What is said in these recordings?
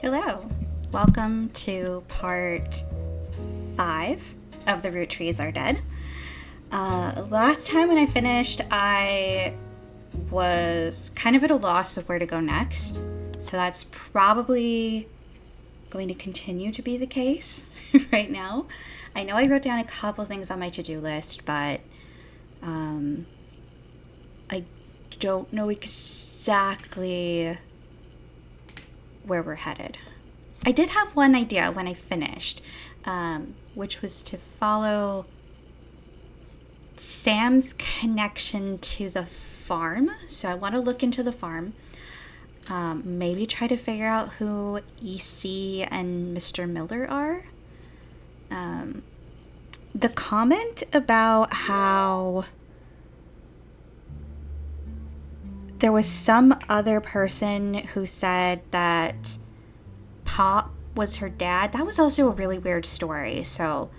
Hello, welcome to part 5 of The Roottrees Are Dead. Last time when I finished, I was kind of at a loss of where to go next, so that's probably going to continue to be the case right now. I know I wrote down a couple things on my to-do list, but I don't know exactly where we're headed. I did have one idea when I finished, which was to follow Sam's connection to the farm. So I want to look into the farm, maybe try to figure out who EC and Mr. Miller are. The comment about how there was some other person who said that Pop was her dad. That was also a really weird story. So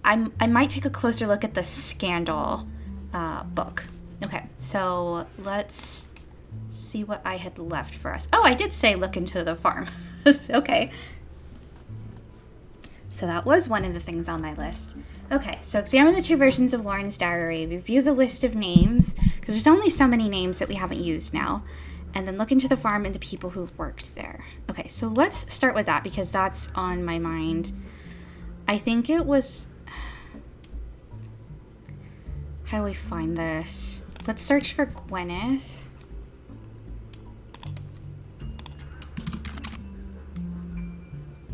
I might take a closer look at the Scandal book. Okay, so let's see what I had left for us. Oh, I did say look into the farm. Okay. So that was one of the things on my list. Okay, so examine the 2 versions of Lauren's diary. Review the list of names, because there's only so many names that we haven't used now. And then look into the farm and the people who worked there. Okay, so let's start with that, because that's on my mind. I think it was... How do we find this? Let's search for Gwyneth.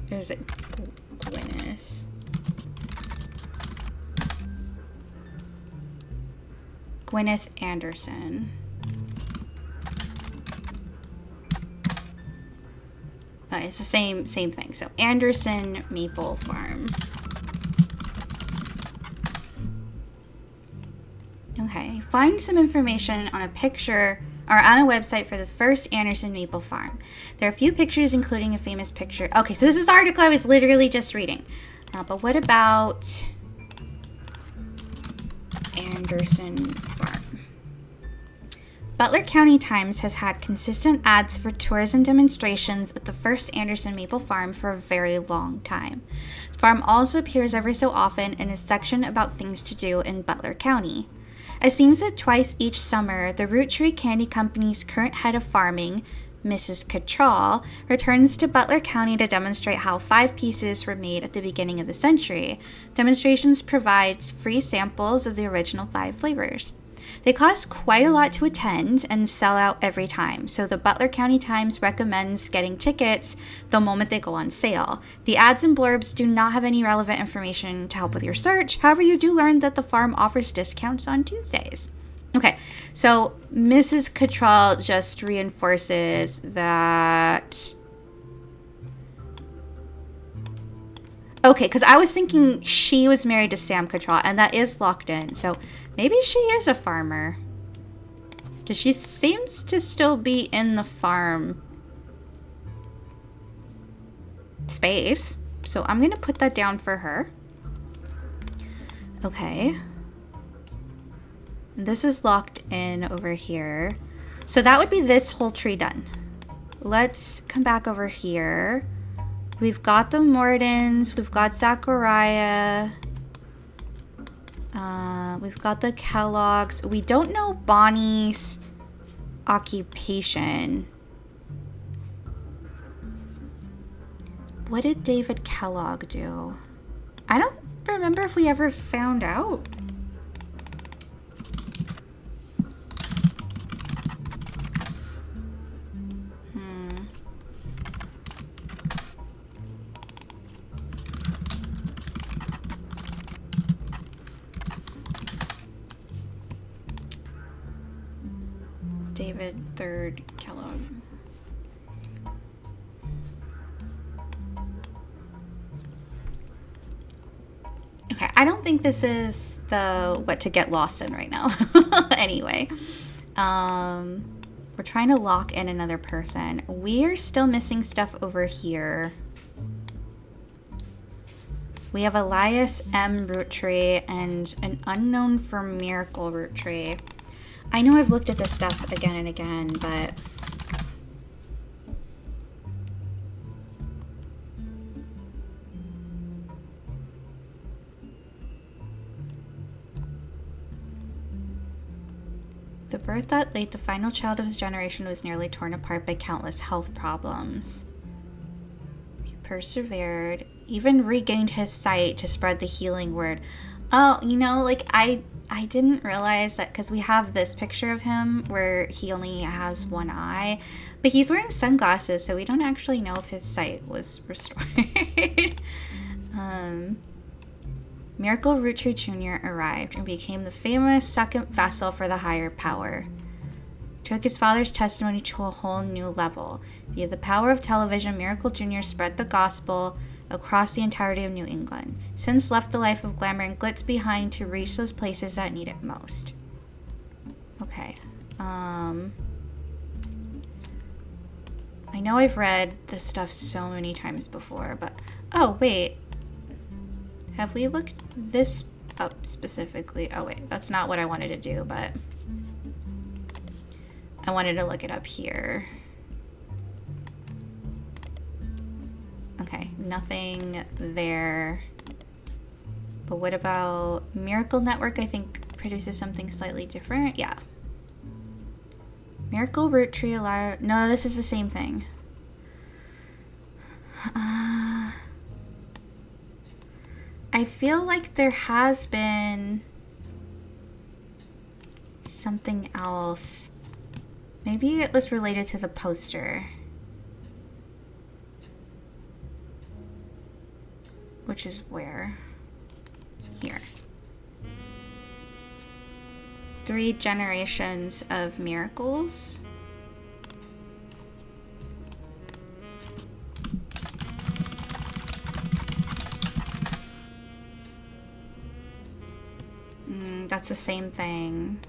There's a Gwyneth. Gwyneth Anderson. It's the same thing. So Anderson Maple Farm. Okay, find some information on a picture or on a website for the first Anderson Maple Farm. There are a few pictures, including a famous picture. Okay, so this is the article I was literally just reading. But what about Anderson Farm? Butler County Times has had consistent ads for tourism demonstrations at the first Anderson Maple Farm for a very long time. The farm also appears every so often in a section about things to do in Butler County. It seems that twice each summer, the Roottrees Candy Company's current head of farming, Mrs. Cattrall, returns to Butler County to demonstrate how 5 pieces were made at the beginning of the century. Demonstrations provides free samples of the original 5 flavors. They cost quite a lot to attend and sell out every time, so the Butler County Times recommends getting tickets the moment they go on sale. The ads and blurbs do not have any relevant information to help with your search. However, you do learn that the farm offers discounts on Tuesdays. Okay, so Mrs. Cattrall just reinforces that... Okay, because I was thinking she was married to Sam Cattrall, and that is locked in, so maybe she is a farmer. Because she seems to still be in the farm space, so I'm going to put that down for her. Okay. This is locked in over here. So that would be this whole tree done. Let's come back over here. We've got the Mordens. We've got Zachariah. We've got the Kellogg's. We don't know Bonnie's occupation. What did David Kellogg do? I don't remember if we ever found out. David III Kellogg. Okay, I don't think this is the what to get lost in right now. Anyway, we're trying to lock in another person. We're still missing stuff over here. We have Elias M. Roottree and an unknown for Miracle Roottree. I know I've looked at this stuff again and again, but The birth that late, the final child of his generation was nearly torn apart by countless health problems. He persevered, even regained his sight to spread the healing word. Oh, you know, like I didn't realize that because we have this picture of him where he only has one eye, but he's wearing sunglasses, so we don't actually know if his sight was restored. Miracle Roottrees Jr. arrived and became the famous second vessel for the higher power. Took his father's testimony to a whole new level. Via the power of television, Miracle Jr. spread the gospel across the entirety of New England. Since left the life of glamour and glitz behind to reach those places that need it most. Okay. I know I've read this stuff so many times before, but... Oh, wait. Have we looked this up specifically? Oh, wait. That's not what I wanted to do, but... I wanted to look it up here. Okay, nothing there. But what about Miracle Network? I think produces something slightly different. Yeah. Miracle Roottrees. No, this is the same thing. I feel like there has been something else. Maybe it was related to the poster. Which is where? Here. 3 generations of miracles. That's the same thing.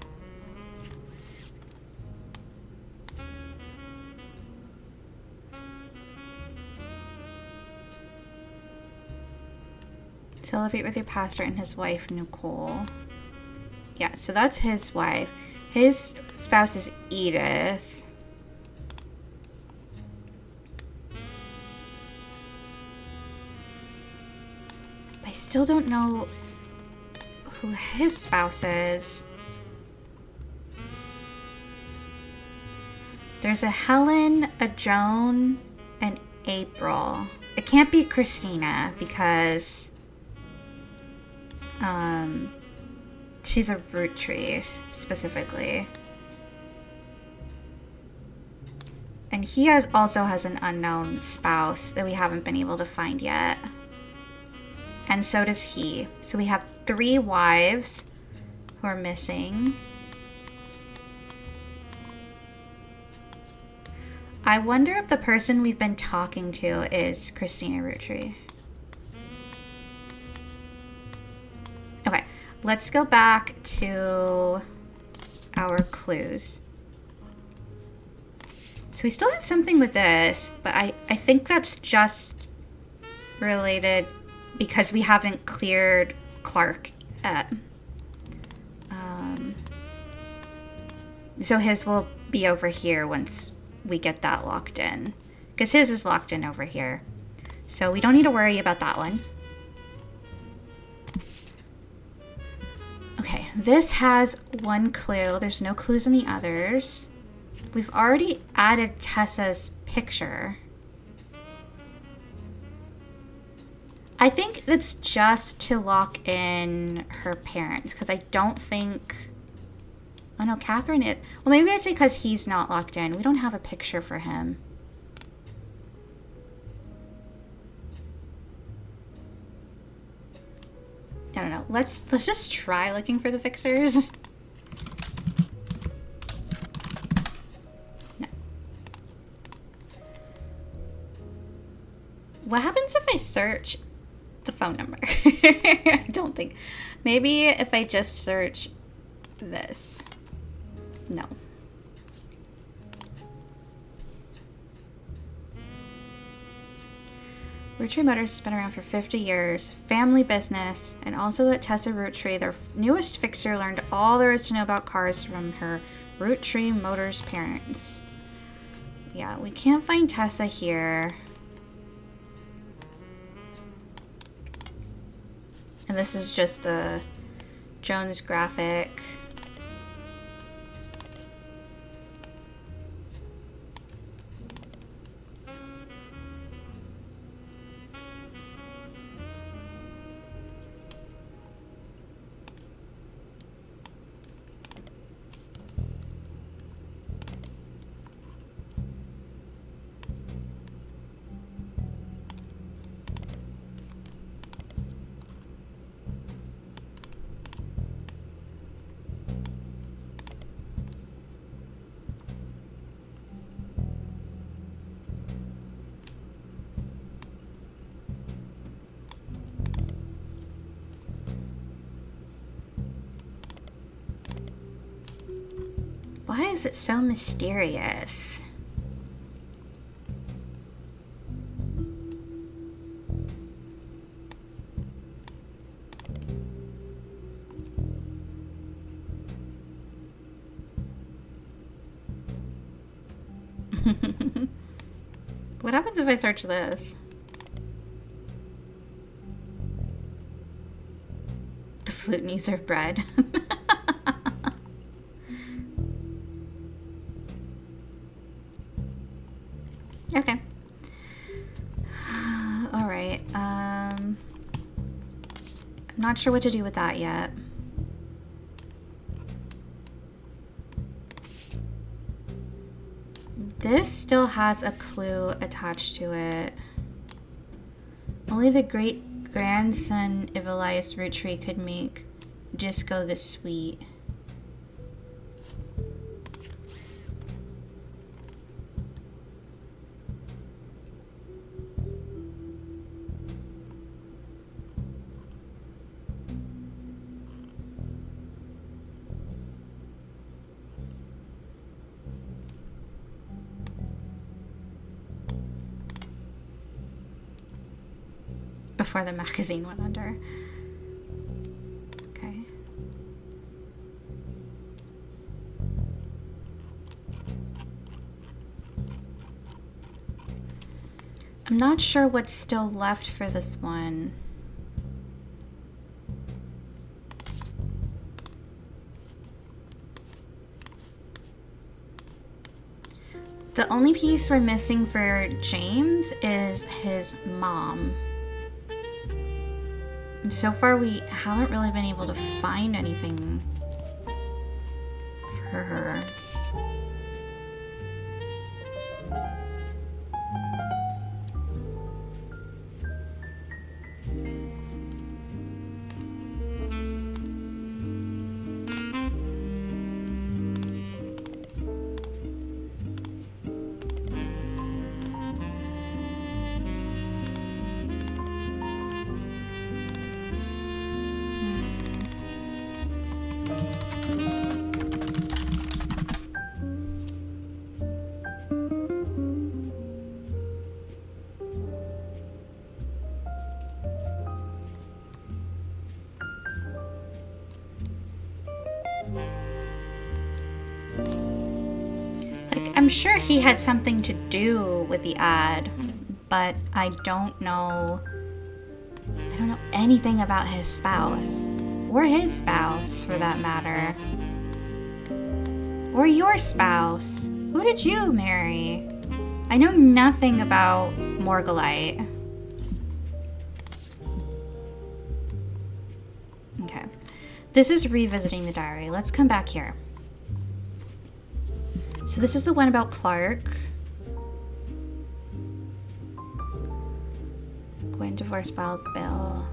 Celebrate with your pastor and his wife, Nicole. Yeah, so that's his wife. His spouse is Edith. I still don't know who his spouse is. There's a Helen, a Joan, and April. It can't be Christina because she's a Roottrees specifically. And he also has an unknown spouse that we haven't been able to find yet. And so does he. So we have 3 wives who are missing. I wonder if the person we've been talking to is Christina Roottrees. Okay, let's go back to our clues. So we still have something with this, but I think that's just related because we haven't cleared Clark yet. So his will be over here once we get that locked in. Because his is locked in over here. So we don't need to worry about that one. Okay, this has 1 clue. There's no clues in the others. We've already added Tessa's picture. I think that's just to lock in her parents, because I don't think... Oh no, Catherine is... Well, maybe I'd say because he's not locked in. We don't have a picture for him. I don't know. Let's just try looking for the fixers. No. What happens if I search the phone number? I don't think. Maybe if I just search this. No. Roottrees Motors has been around for 50 years, family business, and also that Tessa Roottrees, their newest fixer, learned all there is to know about cars from her Roottrees Motors parents. Yeah, we can't find Tessa here. And this is just the Jones graphic. Why is it so mysterious? What happens if I search this? The flute needs her bread. Okay. All right. I'm not sure what to do with that yet. This still has a clue attached to it. Only the great grandson of Elias Roottrees could make disco this sweet. Before the magazine went under. Okay. I'm not sure what's still left for this one. The only piece we're missing for James is his mom. And so far we haven't really been able to find anything for her. I'm sure he had something to do with the ad, but I don't know anything about his spouse, or his spouse for that matter, or your spouse. Who did you marry? I know nothing about Morgulite. Okay, this is revisiting the diary. Let's come back here. So this is the one about Clark. Gwen divorced by Bill.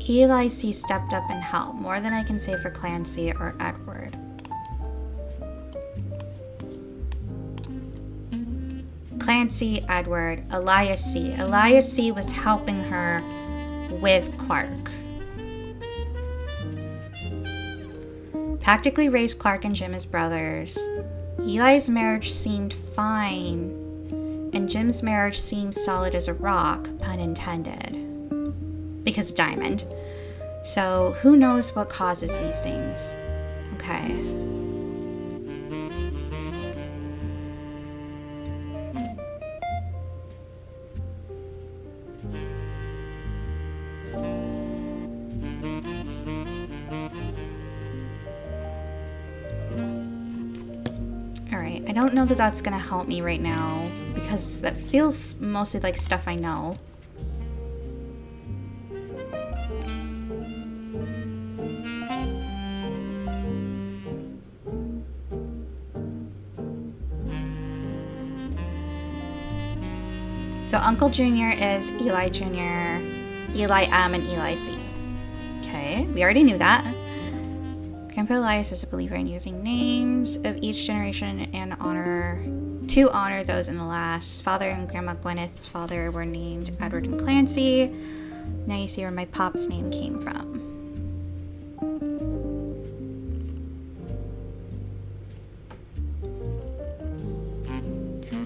Eli C. stepped up and helped, more than I can say for Clancy or Edward. Clancy, Edward, Elias C. Elias C. was helping her with Clark. Practically raised Clark and Jim as brothers. Eli's marriage seemed fine, and Jim's marriage seemed solid as a rock, pun intended. Because diamond. So who knows what causes these things? Okay. Alright, I don't know that that's gonna help me right now, because that feels mostly like stuff I know. So Uncle Jr. is Eli Jr., Eli M, and Eli C. Okay, we already knew that. Grandpa Elias is a believer in using names of each generation and to honor those in the last. Father and Grandma Gwyneth's father were named Edward and Clancy. Now you see where my pop's name came from.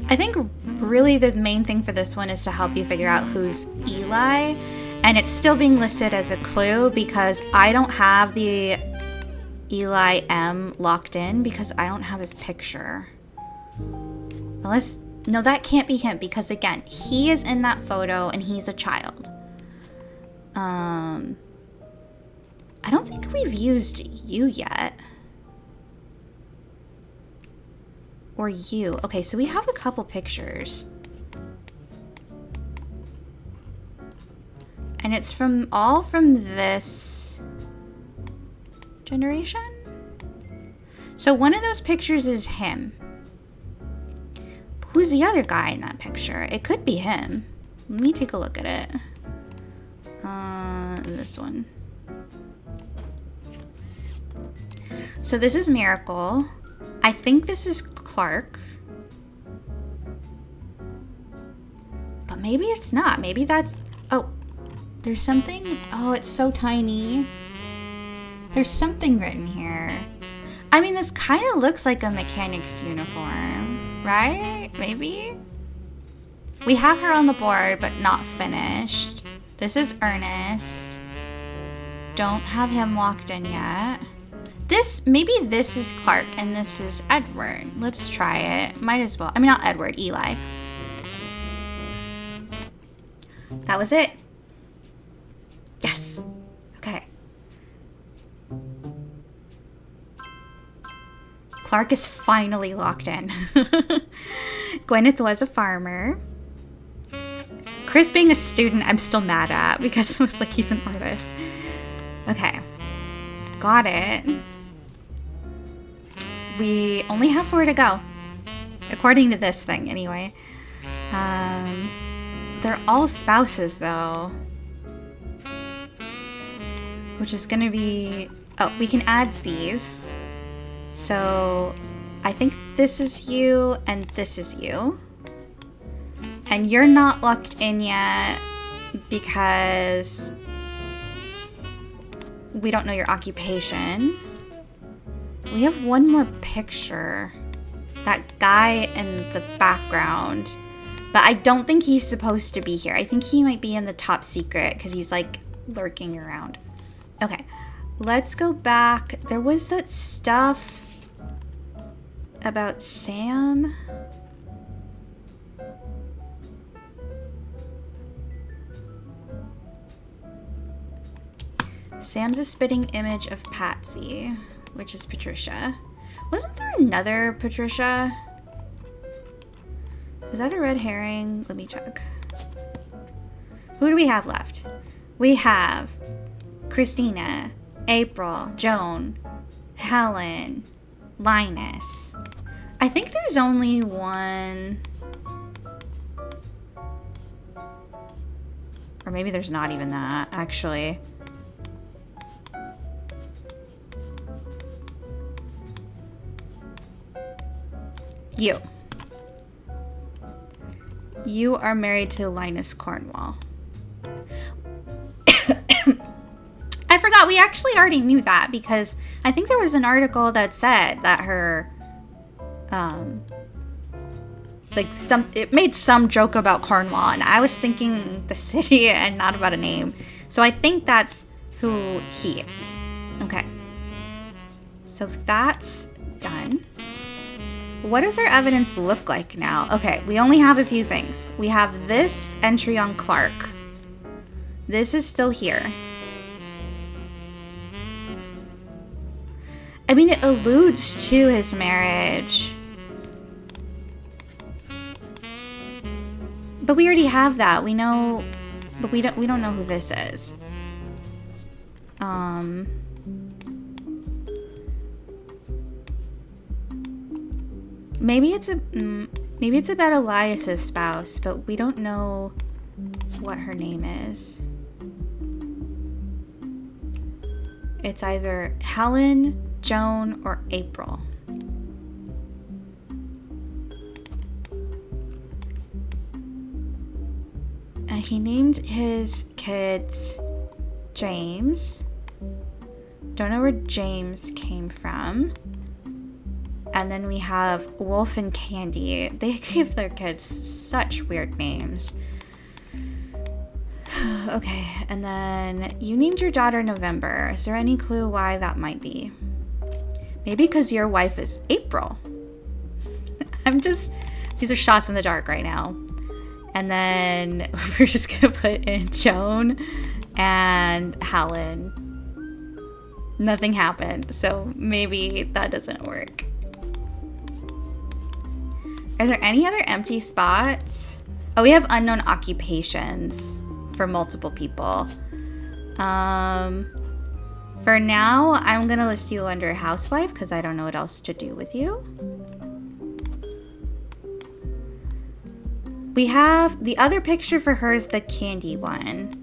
I think really the main thing for this one is to help you figure out who's Eli, and it's still being listed as a clue because I don't have the Eli M locked in because I don't have his picture. Unless, no, that can't be him because again, he is in that photo and he's a child. I don't think we've used you yet. Or you. Okay, so we have a couple pictures. And it's all from this generation? So one of those pictures is him. Who's the other guy in that picture? It could be him. Let me take a look at it. This one. So this is Miracle. I think this is Clark. But maybe it's not. Maybe that's... Oh, there's something... Oh, it's so tiny. There's something written here. I mean, this kind of looks like a mechanic's uniform, right? Maybe? We have her on the board, but not finished. This is Ernest. Don't have him locked in yet. Maybe this is Clark and this is Edward. Let's try it. Might as well. I mean, not Edward, Eli. That was it. Yes. Okay. Clark is finally locked in. Gwyneth was a farmer. Chris being a student, I'm still mad at because it was like he's an artist. Okay. Got it. We only have 4 to go. According to this thing, anyway. They're all spouses, though. Which is gonna be... Oh, we can add these. So, I think this is you, and this is you. And you're not locked in yet because we don't know your occupation. We have one more picture. That guy in the background. But I don't think he's supposed to be here. I think he might be in the top secret because he's like lurking around. Okay, let's go back. There was that stuff about Sam. Sam's a spitting image of Patsy, which is Patricia. Wasn't there another Patricia? Is that a red herring? Let me check. Who do we have left? We have Christina, April, Joan, Helen, Linus. I think there's only one. Or maybe there's not even that, actually. You are married to Linus Cornwall. I forgot, we actually already knew that because I think there was an article that said that her, it made some joke about Cornwall, and I was thinking the city and not about a name. So I think that's who he is. Okay. So that's done. What does our evidence look like now? Okay, we only have a few things. We have this entry on Clark. This is still here. I mean, it alludes to his marriage. But we already have that. We know, but we don't know who this is. Maybe it's about Elias's spouse, but we don't know what her name is. It's either Helen, Joan, or April. he named his kids James. Don't know where James came from. And then we have Wolf and Candy. They gave their kids such weird names. Okay, and then you named your daughter November. Is there any clue why that might be? Maybe because your wife is April. These are shots in the dark right now. And then we're just gonna put in Joan and Helen. Nothing happened, so maybe that doesn't work. Are there any other empty spots? Oh, we have unknown occupations for multiple people. For now, I'm gonna list you under housewife because I don't know what else to do with you. We have the other picture for her is the Candy one.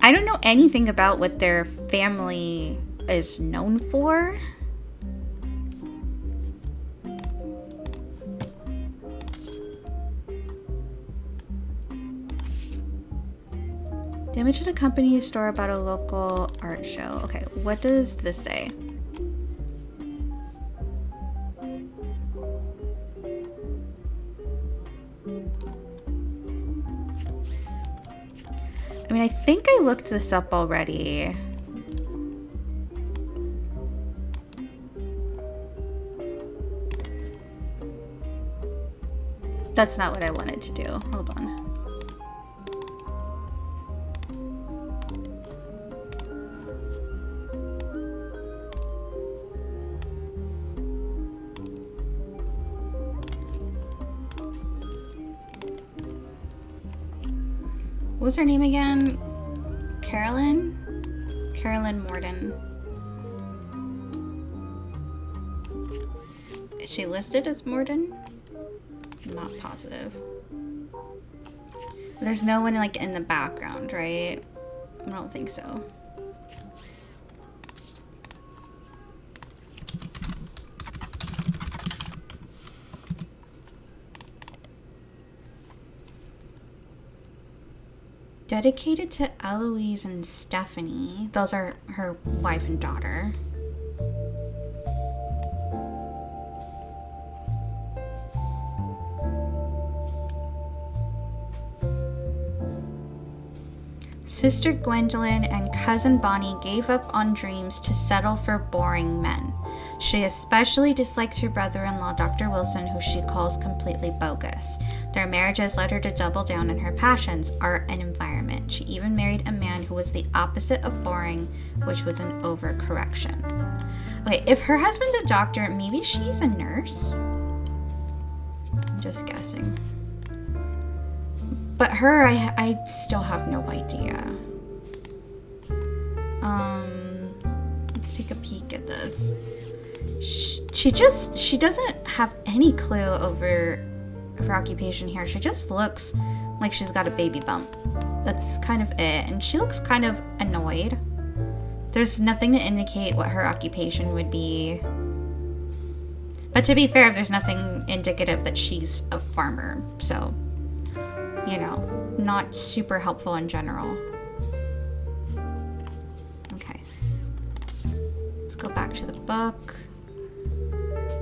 I don't know anything about what their family is known for. Damage at a company store about a local art show. Okay, what does this say? I mean, I think I looked this up already. That's not what I wanted to do. Hold on. What was her name again? Carolyn? Carolyn Morden. Is she listed as Morden? I'm not positive. There's no one like in the background, right? I don't think so. Dedicated to Eloise and Stephanie. Those are her wife and daughter. Sister Gwendolyn and cousin Bonnie gave up on dreams to settle for boring men. She especially dislikes her brother-in-law, Dr. Wilson, who she calls completely bogus. Their marriages led her to double down on her passions, art and environment. She even married a man who was the opposite of boring, which was an overcorrection. Okay, if her husband's a doctor, maybe she's a nurse? I'm just guessing. But her, I still have no idea. Let's take a peek at this. She doesn't have any clue over her occupation here. She just looks like she's got a baby bump. That's kind of it. And she looks kind of annoyed. There's nothing to indicate what her occupation would be. But to be fair, there's nothing indicative that she's a farmer. So, you know, not super helpful in general. Okay. Let's go back to the book.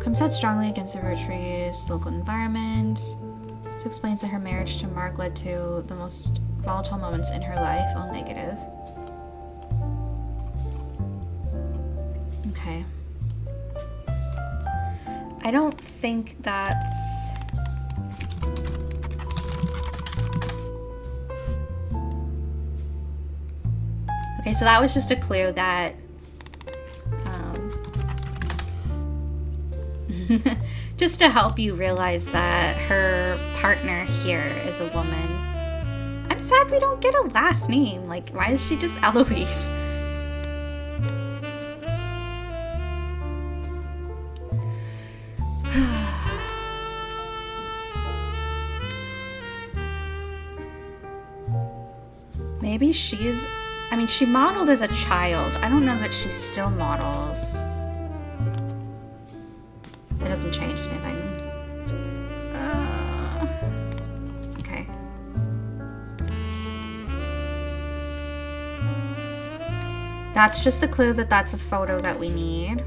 Comes out strongly against the Roottrees' local environment. This explains that her marriage to Mark led to the most volatile moments in her life. Oh, negative. Okay. I don't think that's... Okay, so that was just a clue that just to help you realize that her partner here is a woman. I'm sad we don't get a last name. Like, why is she just Eloise? Maybe she's... I mean, she modeled as a child. I don't know that she still models. It doesn't change anything. That's just a clue that that's a photo that we need.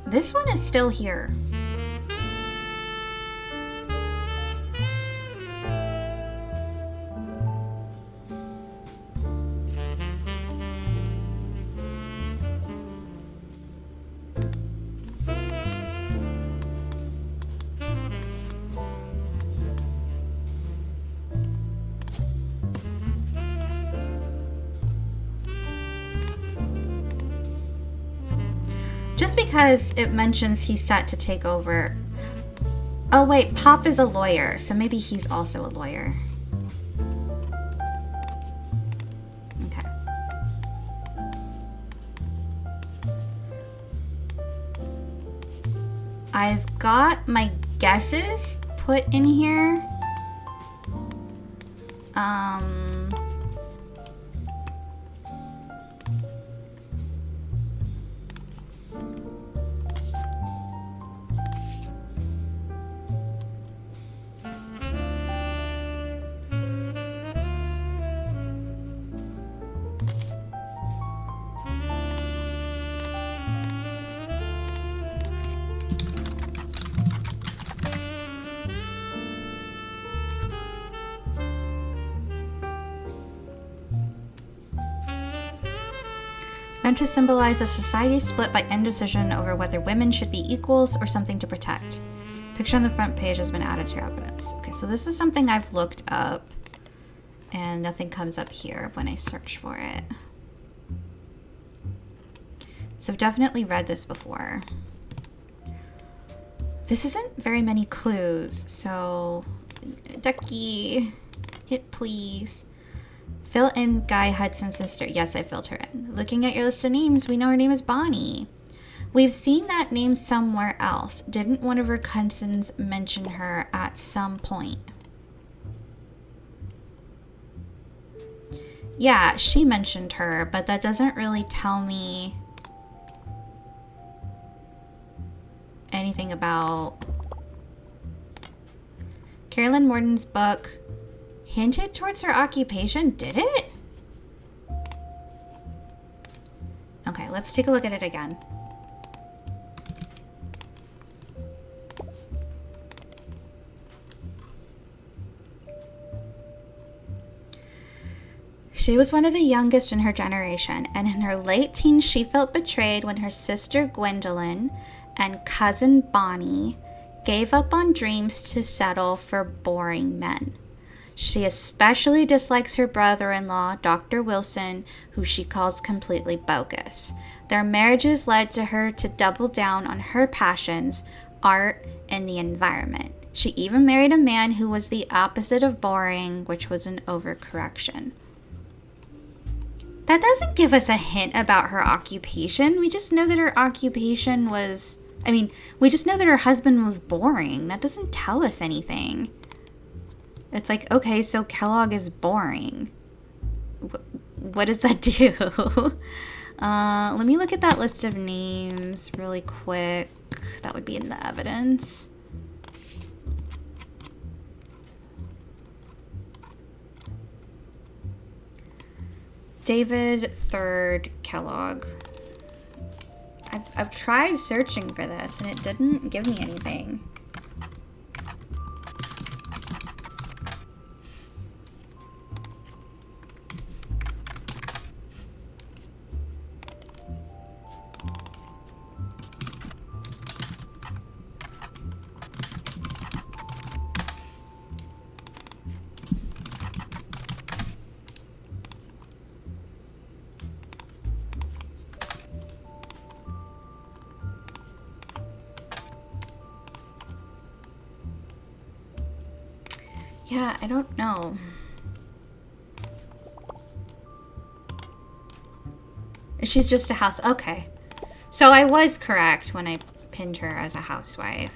This one is still here. Just because it mentions he's set to take over. Oh wait, Pop is a lawyer, so maybe he's also a lawyer. Okay. I've got my guesses put in here. Meant to symbolize a society split by indecision over whether women should be equals or something to protect. Picture on the front page has been added to your evidence. Okay, so this is something I've looked up, and nothing comes up here when I search for it. So I've definitely read this before. This isn't very many clues, so Ducky, hit please. Fill in Guy Hudson's sister. Yes, I filled her in. Looking at your list of names, we know her name is Bonnie. We've seen that name somewhere else. Didn't one of her cousins mention her at some point? Yeah, she mentioned her, but that doesn't really tell me anything about Carolyn Morton's book. Hinted towards her occupation, did it? Okay, let's take a look at it again. She was one of the youngest in her generation, and in her late teens she felt betrayed when her sister Gwendolyn and cousin Bonnie gave up on dreams to settle for boring men. She especially dislikes her brother-in-law, Dr. Wilson, who she calls completely bogus. Their marriages led to her to double down on her passions, art, and the environment. She even married a man who was the opposite of boring, which was an overcorrection. That doesn't give us a hint about her occupation. We just know that her occupation was... we just know that her husband was boring. That doesn't tell us anything. It's like, okay, so Kellogg is boring. What does that do? Let me look at that list of names really quick. That would be in the evidence. David Third Kellogg. I've tried searching for this and it didn't give me anything. Yeah, I don't know. She's just a house. Okay. So I was correct when I pinned her as a housewife.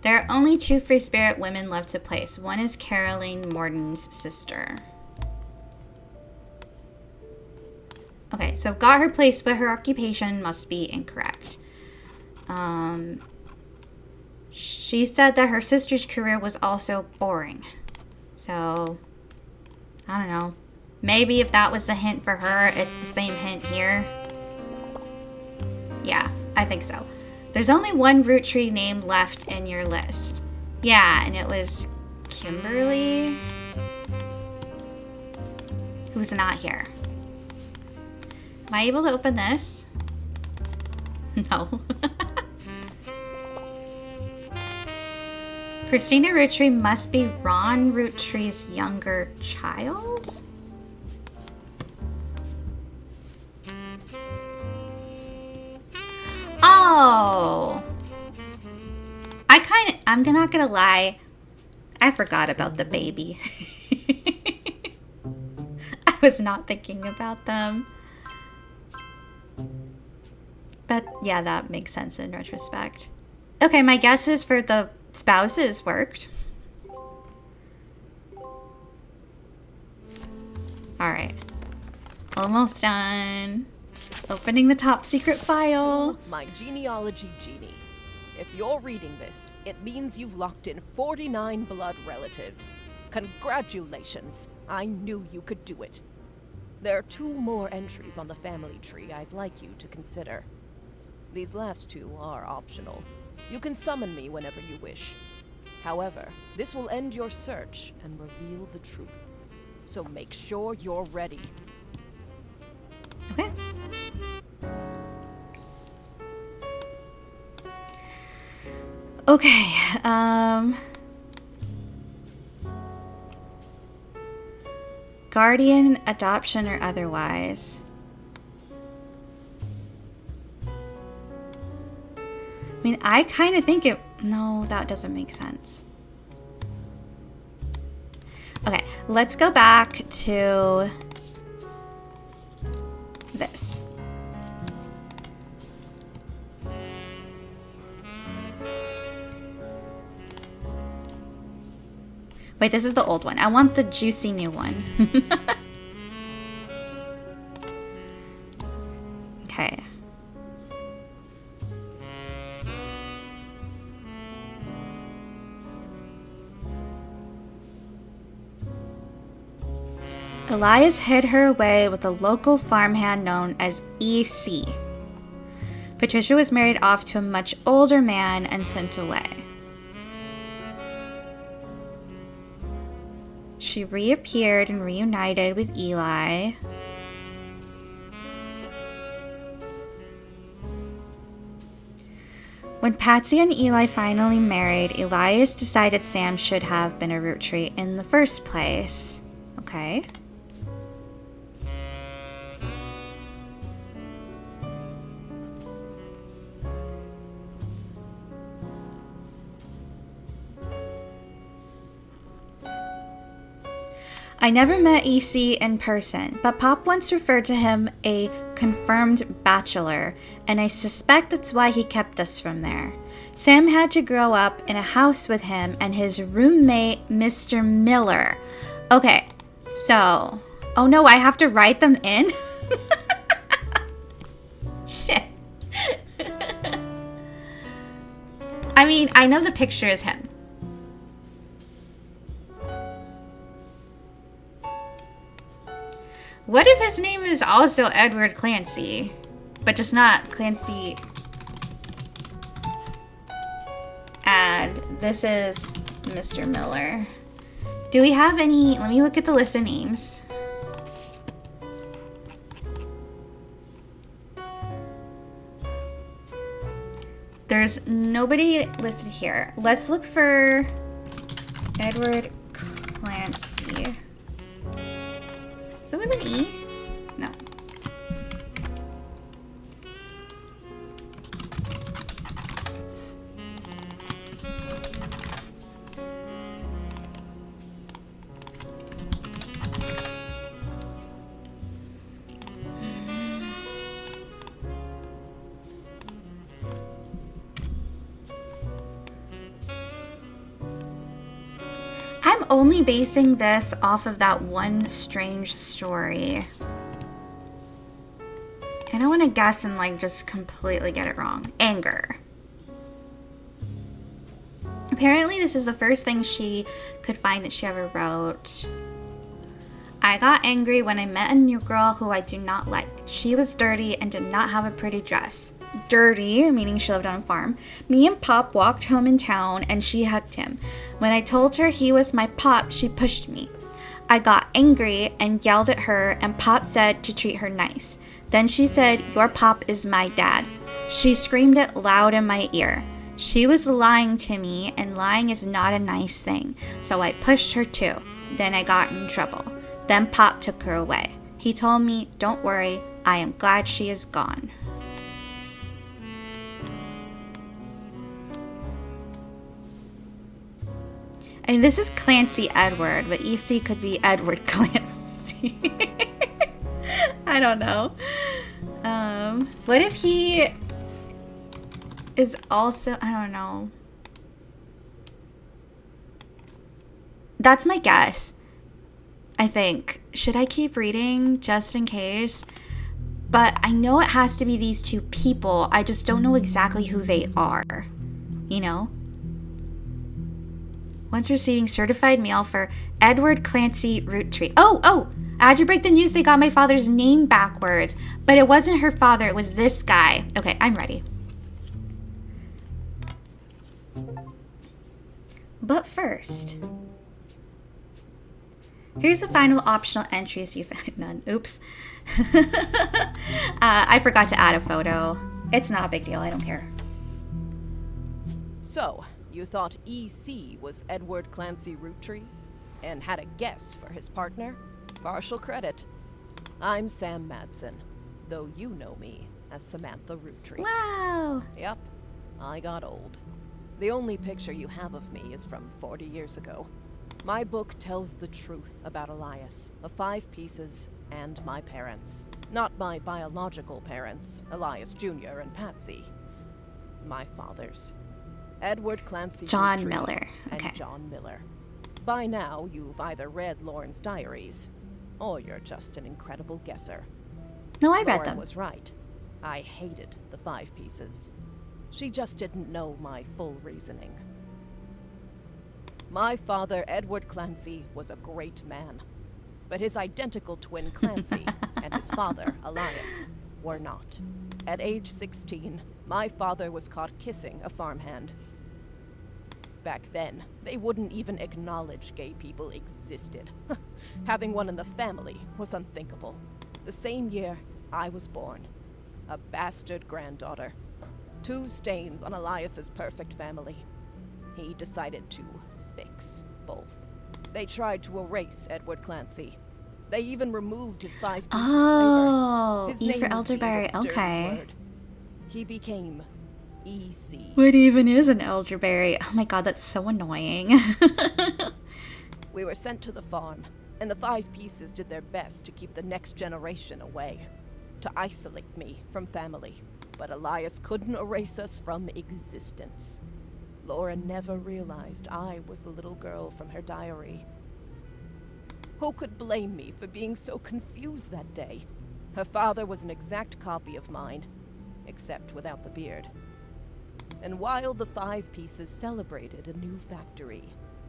There are only two free spirit women left to place. One is Caroline Morton's sister. Okay, so I've got her place, but her occupation must be incorrect. She said that her sister's career was also boring. So, I don't know. Maybe if that was the hint for her, it's the same hint here. Yeah, I think so. There's only one root tree name left in your list. Yeah, and it was Kimberly, who's not here. Am I able to open this? No. Christina Roottree must be Ron Roottree's younger child? Oh. I'm not gonna lie. I forgot about the baby. I was not thinking about them. But yeah, that makes sense in retrospect. Okay, my guesses for the spouses worked. Alright. Almost done. Opening the top secret file. To my genealogy genie. If you're reading this, it means you've locked in 49 blood relatives. Congratulations. I knew you could do it. There are 2 more entries on the family tree I'd like you to consider. These last 2 are optional. You can summon me whenever you wish. However, this will end your search and reveal the truth. So make sure you're ready. Okay. Okay, guardian, adoption, or otherwise. I mean, I kind of think it... No, that doesn't make sense. Okay, let's go back to this. Wait, this is the old one. I want the juicy new one. Okay. Elias hid her away with a local farmhand known as EC. Patricia was married off to a much older man and sent away. She reappeared and reunited with Eli. When Patsy and Eli finally married, Elias decided Sam should have been a root tree in the first place. Okay. I never met EC in person, but Pop once referred to him a confirmed bachelor, and I suspect that's why he kept us from there. Sam had to grow up in a house with him and his roommate, Mr. Miller. Okay, so... Oh no, I have to write them in? Shit. I mean, I know the picture is him. What if his name is also Edward Clancy, but just not Clancy? And this is Mr. Miller. Do we have any? Let me look at the list of names. There's nobody listed here. Let's look for Edward Clancy. Is that with an E? No. I'm only basing this off of that one strange story. I don't want to guess and like just completely get it wrong. Anger. Apparently, this is the first thing she could find that she ever wrote. I got angry when I met a new girl who I do not like. She was dirty and did not have a pretty dress. Dirty, meaning she lived on a farm. Me and Pop walked home in town and she hugged him. When I told her he was my Pop, she pushed me. I got angry and yelled at her, and Pop said to treat her nice. Then she said, "Your Pop is my dad." She screamed it loud in my ear. She was lying to me, and lying is not a nice thing, so I pushed her too. Then I got in trouble. Then Pop took her away. He told me, "Don't worry, I am glad she is gone." And this is Clancy Edward, but EC could be Edward Clancy. I don't know. What if he is also, I don't know. That's my guess. I think. Should I keep reading just in case? But I know it has to be these two people. I just don't know exactly who they are. You know? Once receiving certified mail for Edward Clancy Roottrees. Oh! I had to break the news they got my father's name backwards. But it wasn't her father, it was this guy. Okay, I'm ready. But first, here's the final optional entries you found. None. Oops. I forgot to add a photo. It's not a big deal, I don't care. So, you thought EC was Edward Clancy Roottrees and had a guess for his partner? Partial credit. I'm Sam Madsen, though you know me as Samantha Roottrees. Wow! Yep, I got old. The only picture you have of me is from 40 years ago. My book tells the truth about Elias, of 5 pieces, and my parents. Not my biological parents, Elias Jr. and Patsy. My fathers. Edward Clancy John Roottrees Miller. Okay. and John Miller. By now, you've either read Lauren's diaries, or you're just an incredible guesser. No, I read Lauren them. was right. I hated the 5 pieces. She just didn't know my full reasoning. My father, Edward Clancy, was a great man. But his identical twin Clancy and his father, Elias, were not. At age 16, my father was caught kissing a farmhand. Back then, they wouldn't even acknowledge gay people existed. Having one in the family was unthinkable. The same year, I was born. A bastard granddaughter. 2 stains on Elias's perfect family. He decided to fix both. They tried to erase Edward Clancy. They even removed his 5 pieces Oh, flavor. His E for name is elderberry. a dirty Okay. word. He became EC. What even is an elderberry? Oh my god, that's so annoying. We were sent to the farm, and the 5 pieces did their best to keep the next generation away, to isolate me from family. But Elias couldn't erase us from existence. Laura never realized I was the little girl from her diary. Who could blame me for being so confused that day? Her father was an exact copy of mine, except without the beard. And while the 5 pieces celebrated a new factory,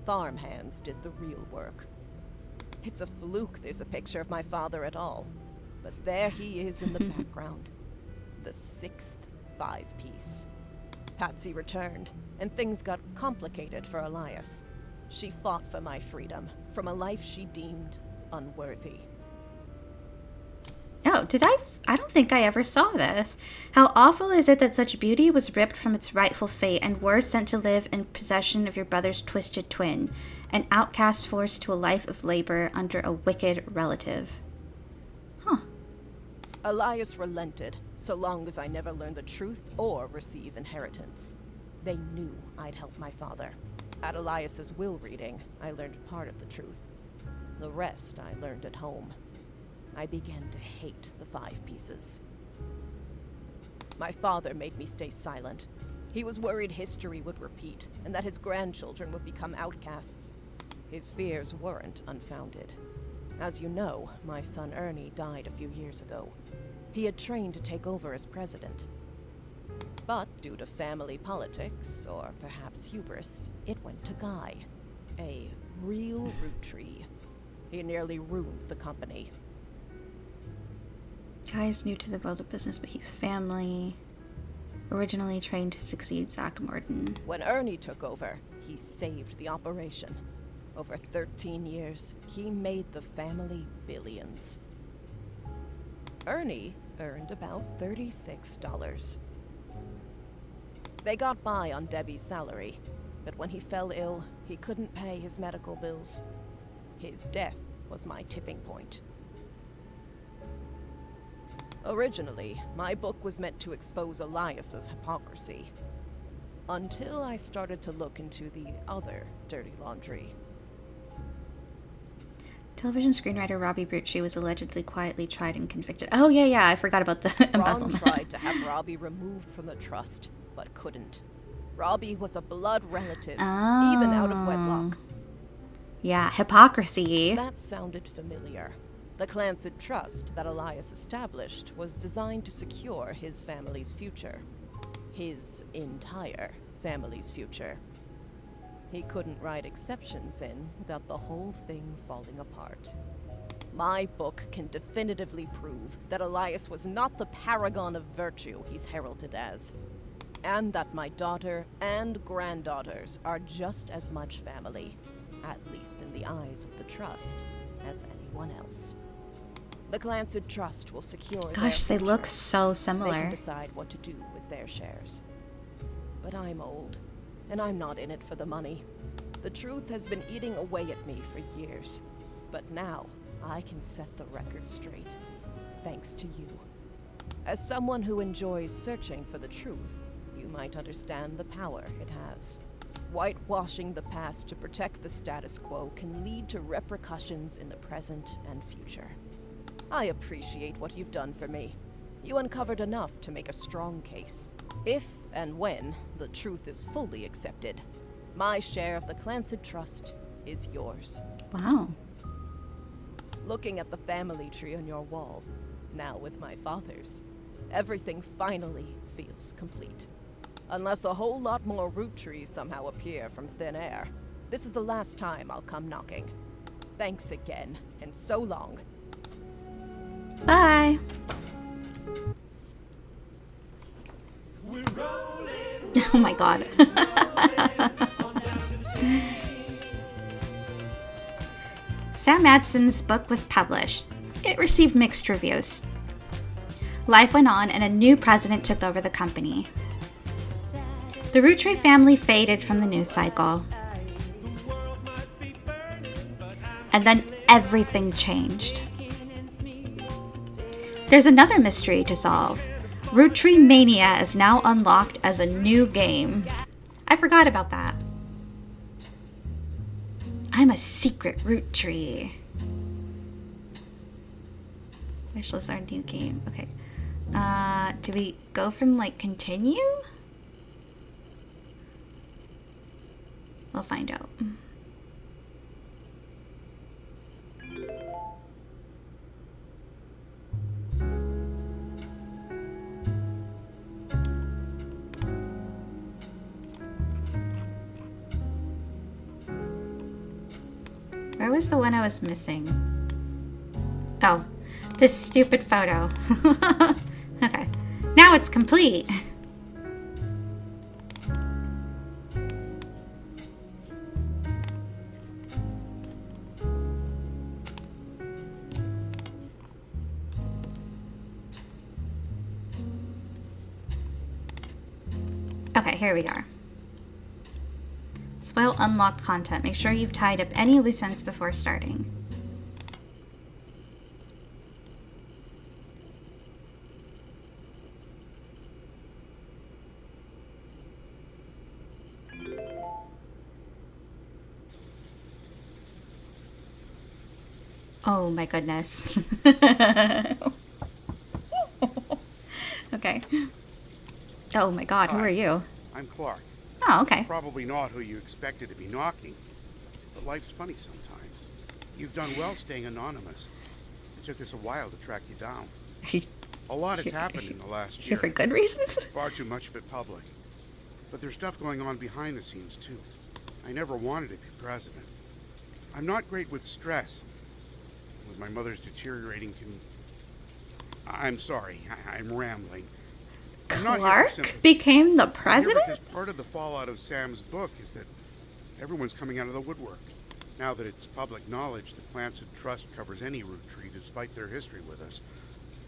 farmhands did the real work. It's a fluke there's a picture of my father at all, but there he is in the background. The 6th 5-piece. Patsy returned, and things got complicated for Elias. She fought for my freedom, from a life she deemed unworthy. Oh, did I don't think I ever saw this. How awful is it that such beauty was ripped from its rightful fate and were sent to live in possession of your brother's twisted twin, an outcast forced to a life of labor under a wicked relative? Huh. Elias relented, so long as I never learned the truth or receive inheritance. They knew I'd help my father. At Elias's will reading, I learned part of the truth. The rest I learned at home. I began to hate the 5 pieces. My father made me stay silent. He was worried history would repeat, and that his grandchildren would become outcasts. His fears weren't unfounded. As you know, my son Ernie died a few years ago. He had trained to take over as president. But Due to family politics, or perhaps hubris, it went to Guy, a real Roottrees. He nearly ruined the company. Guy is new to the world of business, but he's family. Originally trained to succeed Zach Morton. When Ernie took over, he saved the operation. Over 13 years, he made the family billions. Ernie earned about $36. They got by on Debbie's salary, but when he fell ill, he couldn't pay his medical bills. His death was my tipping point. Originally, my book was meant to expose Elias's hypocrisy. Until I started to look into the other dirty laundry. Television screenwriter Robbie Roottrees was allegedly quietly tried and convicted. Oh, yeah, I forgot about the embezzlement. Ron tried to have Robbie removed from the trust, but couldn't. Robbie was a blood relative, even out of wedlock. Yeah, hypocrisy. That sounded familiar. The Clancid Trust that Elias established was designed to secure his family's future. His entire family's future. He couldn't write exceptions in without the whole thing falling apart. My book can definitively prove that Elias was not the paragon of virtue he's heralded as. And that my daughter and granddaughters are just as much family, at least in the eyes of the Trust, as anyone else. The Clancid Trust will secure their Gosh, they future. look so They similar. can decide what to do with their shares. But I'm old, and I'm not in it for the money. The truth has been eating away at me for years. But now, I can set the record straight. Thanks to you. As someone who enjoys searching for the truth, you might understand the power it has. Whitewashing the past to protect the status quo can lead to repercussions in the present and future. I appreciate what you've done for me. You uncovered enough to make a strong case. If and when the truth is fully accepted, my share of the Clancid Trust is yours. Wow. Looking at the family tree on your wall, now with my father's, everything finally feels complete. Unless a whole lot more Roottrees somehow appear from thin air, this is the last time I'll come knocking. Thanks again, and so long. Bye. Oh my god. Sam Madson's book was published. It received mixed reviews. Life went on and a new president took over the company. The Roottrees family faded from the news cycle. And then everything changed. There's another mystery to solve. Roottrees Mania is now unlocked as a new game. I forgot about that. I'm a secret Roottrees. Wish list our new game. Okay. Do we go from continue? We'll find out. Where was the one I was missing? Oh, this stupid photo. Okay, now it's complete. Okay, here we are. Spoil unlocked content. Make sure you've tied up any loose ends before starting. Oh my goodness. Okay. Oh my god, who are you? I'm Clark. Oh, okay. Probably not who you expected to be knocking, but life's funny sometimes. You've done well staying anonymous. It took us a while to track you down. A lot has happened in the last Here year. for good reasons? Far too much of it public. But there's stuff going on behind the scenes, too. I never wanted to be president. I'm not great with stress. With my mother's deteriorating I'm sorry, I'm rambling. I'm not here for Clark became the I'm here president? because part of the fallout of Sam's book is that everyone's coming out of the woodwork. Now that it's public knowledge that Plants and Trust covers any root tree despite their history with us,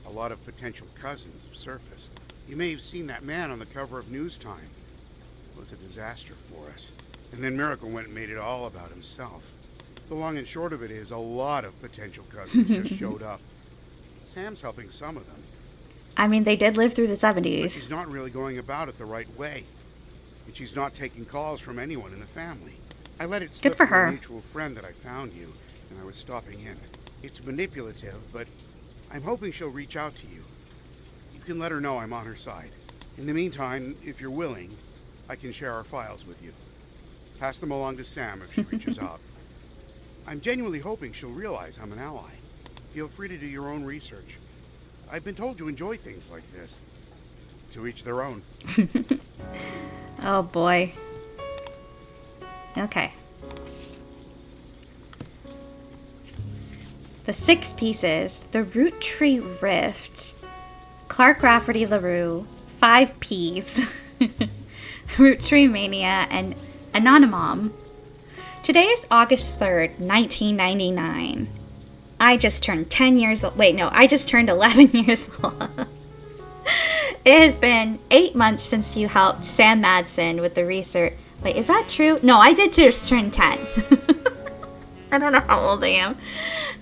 a lot of potential cousins have surfaced. You may have seen that man on the cover of News Time. It was a disaster for us. And then Miracle went and made it all about himself. The long and short of it is a lot of potential cousins just showed up. Sam's helping some of them. I mean, they did live through the But 70s. she's not really going about it the right way. And she's not taking calls from anyone in the family. I let it slip Good for from a her. mutual friend that I found you, and I was stopping in. It's manipulative, but I'm hoping she'll reach out to you. You can let her know I'm on her side. In the meantime, if you're willing, I can share our files with you. Pass them along to Sam if she reaches out. I'm genuinely hoping she'll realize I'm an ally. Feel free to do your own research. I've been told you enjoy things like this. To each their own. Oh boy. Okay. The 6 pieces, the Root Tree Rift, Clark Rafferty LaRue, 5 Ps, Root Tree Mania, and Anonymom. Today is August 3rd, 1999. I just turned 10 years old. Wait, no, I just turned 11 years old. It has been 8 months since you helped Sam Madsen with the research. Wait, is that true? No, I did just turn 10. I don't know how old I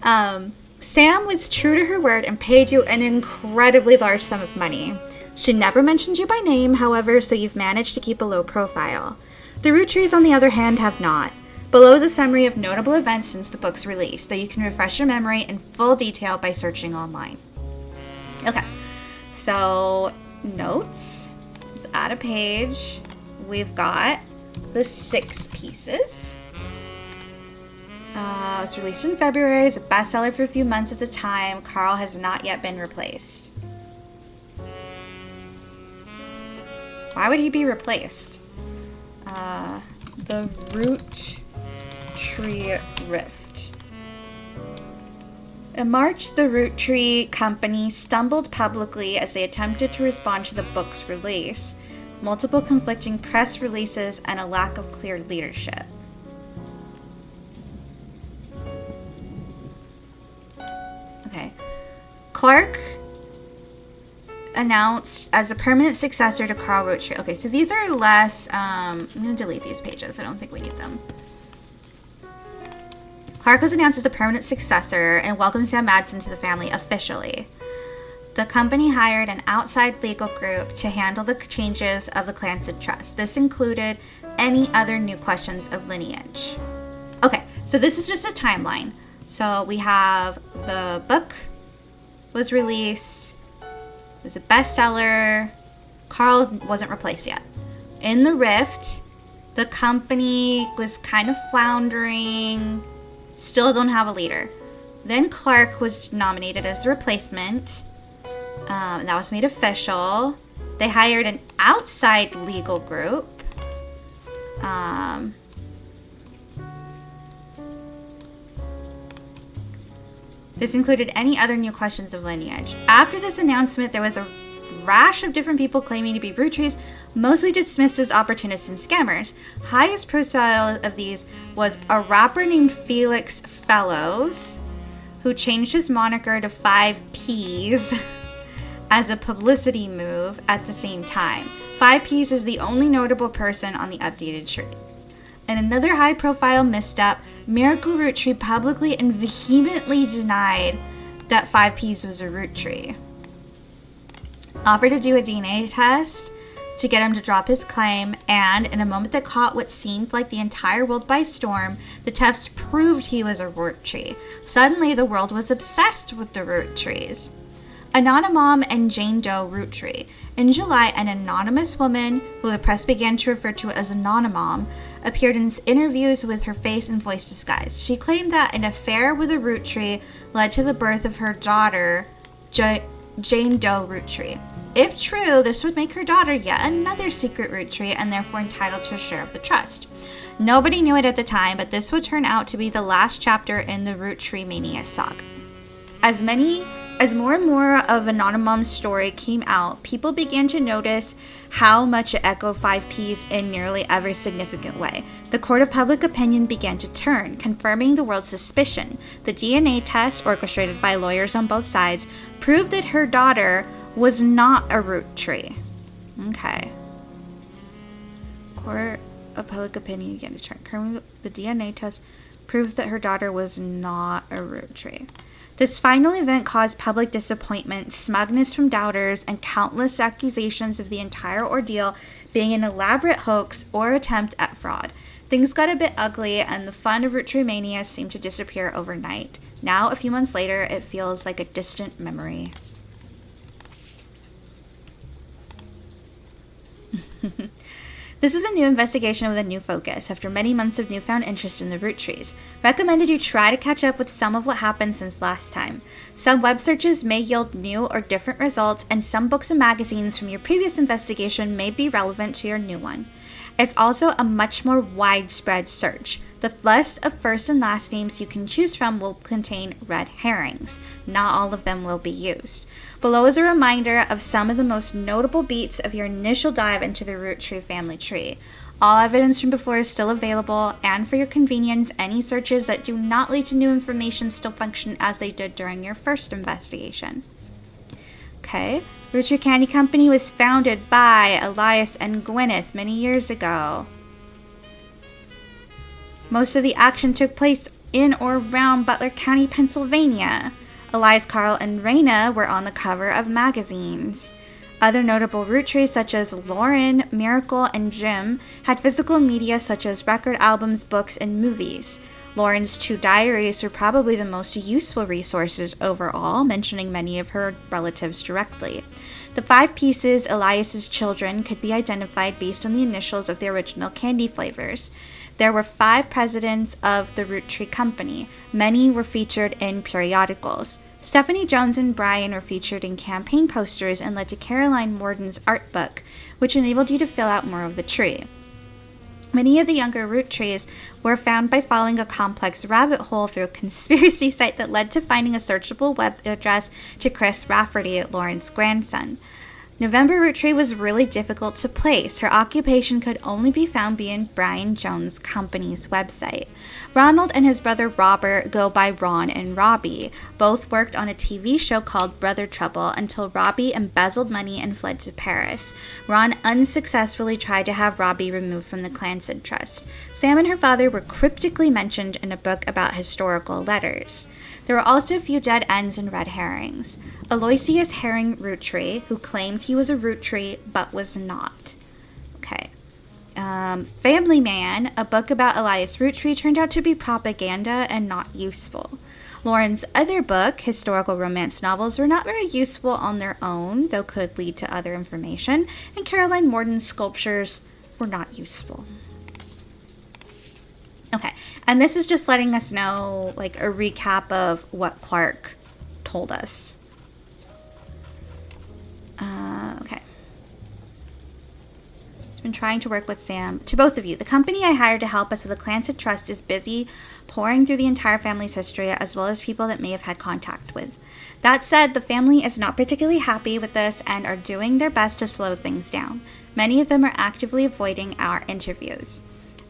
am. Sam was true to her word and paid you an incredibly large sum of money. She never mentioned you by name, however, so you've managed to keep a low profile. The Roottrees, on the other hand, have not. Below is a summary of notable events since the book's release, though you can refresh your memory in full detail by searching online. Okay, so notes. Let's add a page. We've got the 6 pieces. It was released in February. It was a bestseller for a few months at the time. Carl has not yet been replaced. Why would he be replaced? The Root Tree Rift. In March, the Root Tree Company stumbled publicly as they attempted to respond to the book's release. Multiple conflicting press releases and a lack of clear leadership. Okay. Clark announced as a permanent successor to Carl Roottrees. Okay, so these are less, I'm going to delete these pages. I don't think we need them. Clark was announced as a permanent successor and welcomed Sam Madsen to the family officially. The company hired an outside legal group to handle the changes of the Clancy Trust. This included any other new questions of lineage. Okay, so this is just a timeline. So we have the book was released. It was a bestseller. Carl wasn't replaced yet. In the Rift, the company was kind of floundering. Still don't have a leader. Then Clark was nominated as the replacement. That was made official. They hired an outside legal group. This included any other new questions of lineage. After this announcement, there was a rash of different people claiming to be Roottrees, mostly dismissed as opportunists and scammers. Highest profile of these was a rapper named Felix Fellows, who changed his moniker to 5 Ps as a publicity move at the same time. 5 Ps is the only notable person on the updated tree. In another high-profile misstep, Miracle Root Tree publicly and vehemently denied that 5 Ps was a root tree. Offered to do a DNA test to get him to drop his claim, and in a moment that caught what seemed like the entire world by storm, the test proved he was a root tree. Suddenly, the world was obsessed with the root trees. Anonymom and Jane Doe Root Tree. In July, an anonymous woman, who the press began to refer to as Anonymom, appeared in interviews with her face and voice disguised. She claimed that an affair with a root tree led to the birth of her daughter, Jane Doe root tree. If true, this would make her daughter yet another secret root tree and therefore entitled to a share of the trust. Nobody knew it at the time, but this would turn out to be the last chapter in the root tree mania saga. As more and more of Anonymom's story came out, people began to notice how much it echoed 5Ps in nearly every significant way. The court of public opinion began to turn, confirming the world's suspicion. The DNA test, orchestrated by lawyers on both sides, proved that her daughter was not a root tree. Okay. Court of public opinion began to turn, confirming the DNA test proved that her daughter was not a root tree. This final event caused public disappointment, smugness from doubters, and countless accusations of the entire ordeal being an elaborate hoax or attempt at fraud. Things got a bit ugly, and the fun of root tree mania seemed to disappear overnight. Now, a few months later, it feels like a distant memory. This is a new investigation with a new focus after many months of newfound interest in the root trees. Recommended you try to catch up with some of what happened since last time. Some web searches may yield new or different results, and some books and magazines from your previous investigation may be relevant to your new one. It's also a much more widespread search. The list of first and last names you can choose from will contain red herrings. Not all of them will be used. Below is a reminder of some of the most notable beats of your initial dive into the root tree family tree. All evidence from before is still available, and for your convenience, any searches that do not lead to new information still function as they did during your first investigation. Okay. Root Tree Candy Company was founded by Elias and Gwyneth many years ago. Most of the action took place in or around Butler County, Pennsylvania. Elias, Carl, and Raina were on the cover of magazines. Other notable root trees such as Lauren, Miracle, and Jim had physical media such as record albums, books, and movies. Lauren's 2 diaries were probably the most useful resources overall, mentioning many of her relatives directly. The 5 pieces, Elias's children, could be identified based on the initials of the original candy flavors. There were 5 presidents of the Root Tree Company. Many were featured in periodicals. Stephanie Jones and Brian were featured in campaign posters and led to Caroline Morden's art book, which enabled you to fill out more of the tree. Many of the younger root trees were found by following a complex rabbit hole through a conspiracy site that led to finding a searchable web address to Chris Rafferty, Lauren's grandson. November root tree was really difficult to place. Her occupation could only be found via Brian Jones' company's website. Ronald and his brother Robert go by Ron and Robbie. Both worked on a TV show called Brother Trouble until Robbie embezzled money and fled to Paris. Ron unsuccessfully tried to have Robbie removed from the Clancy Trust. Sam and her father were cryptically mentioned in a book about historical letters. There were also a few dead ends and red herrings. Aloysius Herring root tree, who claimed he was a root tree but was not. Okay. Family Man, a book about Elias root tree, turned out to be propaganda and not useful. Lauren's other book, historical romance novels, were not very useful on their own, though could lead to other information, and Caroline Morden's sculptures were not useful. Okay, and this is just letting us know, like, a recap of what Clark told us. Okay. He's been trying to work with Sam. To both of you, the company I hired to help us with the Clancy Trust is busy pouring through the entire family's history, as well as people that may have had contact with. That said, the family is not particularly happy with this and are doing their best to slow things down. Many of them are actively avoiding our interviews.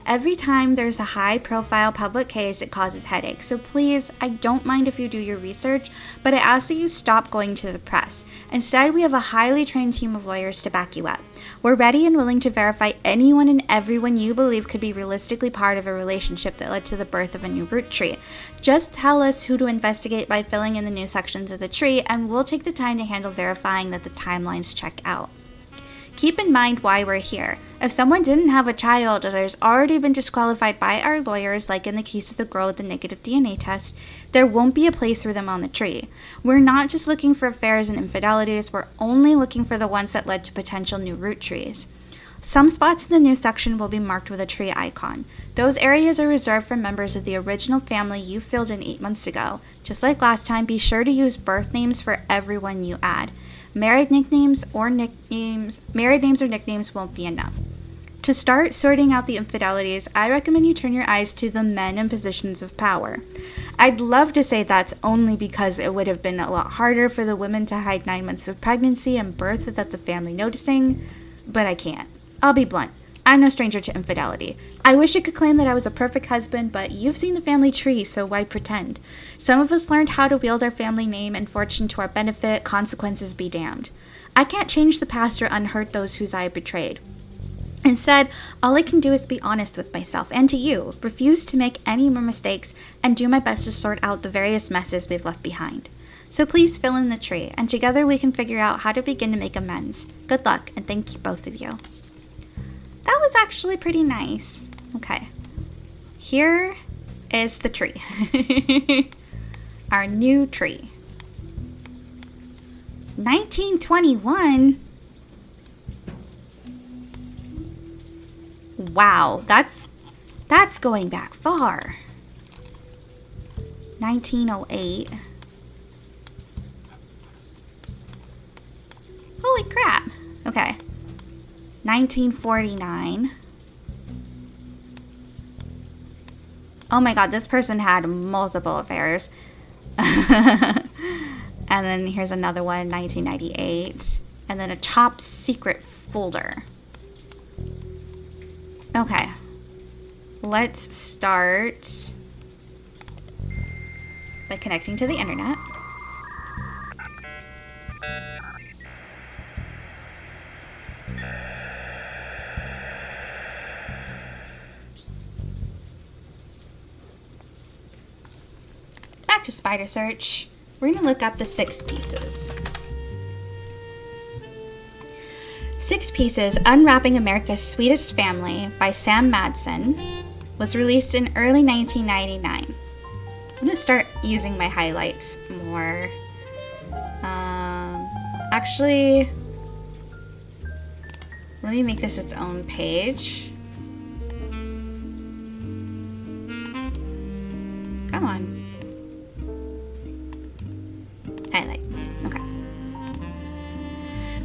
Every time there's a high-profile public case, it causes headaches. So please, I don't mind if you do your research, but I ask that you stop going to the press. Instead, we have a highly trained team of lawyers to back you up. We're ready and willing to verify anyone and everyone you believe could be realistically part of a relationship that led to the birth of a new root tree. Just tell us who to investigate by filling in the new sections of the tree, and we'll take the time to handle verifying that the timelines check out. Keep in mind why we're here. If someone didn't have a child or has already been disqualified by our lawyers, like in the case of the girl with the negative DNA test, there won't be a place for them on the tree. We're not just looking for affairs and infidelities, we're only looking for the ones that led to potential new root trees. Some spots in the new section will be marked with a tree icon. Those areas are reserved for members of the original family you filled in 8 months ago. Just like last time, be sure to use birth names for everyone you add. Married names or nicknames won't be enough. To start sorting out the infidelities, I recommend you turn your eyes to the men in positions of power. I'd love to say that's only because it would have been a lot harder for the women to hide 9 months of pregnancy and birth without the family noticing, but I can't. I'll be blunt. I'm no stranger to infidelity. I wish I could claim that I was a perfect husband, but you've seen the family tree, so why pretend? Some of us learned how to wield our family name and fortune to our benefit, consequences be damned. I can't change the past or unhurt those whose I have betrayed. Instead, all I can do is be honest with myself and to you, refuse to make any more mistakes, and do my best to sort out the various messes we've left behind. So please fill in the tree, and together we can figure out how to begin to make amends. Good luck, and thank you, both of you. That was actually pretty nice. Okay. Here is the tree. Our new tree. 1921? Wow, that's going back far. 1908. Holy crap. Okay. 1949. Oh my god, this person had multiple affairs. And then here's another one, 1998. And then a top secret folder. Okay. Let's start by connecting to the internet. Back to Spider Search. We're going to look up the 6 Pieces. 6 Pieces, Unwrapping America's Sweetest Family by Sam Madsen was released in early 1999. I'm going to start using my highlights more. Actually, let me make this its own page. Come on. Highlight. Okay.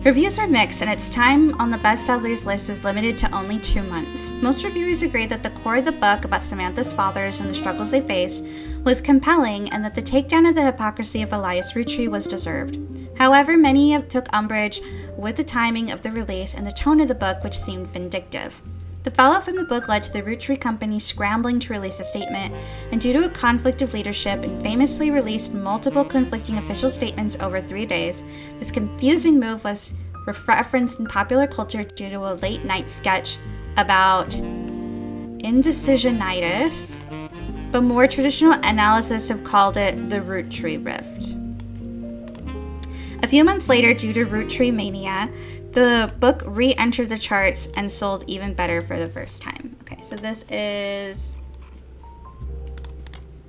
Reviews were mixed, and its time on the bestsellers list was limited to only 2 months. Most reviewers agreed that the core of the book about Samantha's fathers and the struggles they faced was compelling, and that the takedown of the hypocrisy of Elias Roottrees was deserved. However, many took umbrage with the timing of the release and the tone of the book, which seemed vindictive. The fallout from the book led to the Roottrees company scrambling to release a statement, and due to a conflict of leadership and famously released multiple conflicting official statements over 3 days, this confusing move was referenced in popular culture due to a late-night sketch about indecisionitis, but more traditional analysis have called it the Roottrees Rift. A few months later, due to Roottrees mania, the book re-entered the charts and sold even better for the first time. Okay, so this is...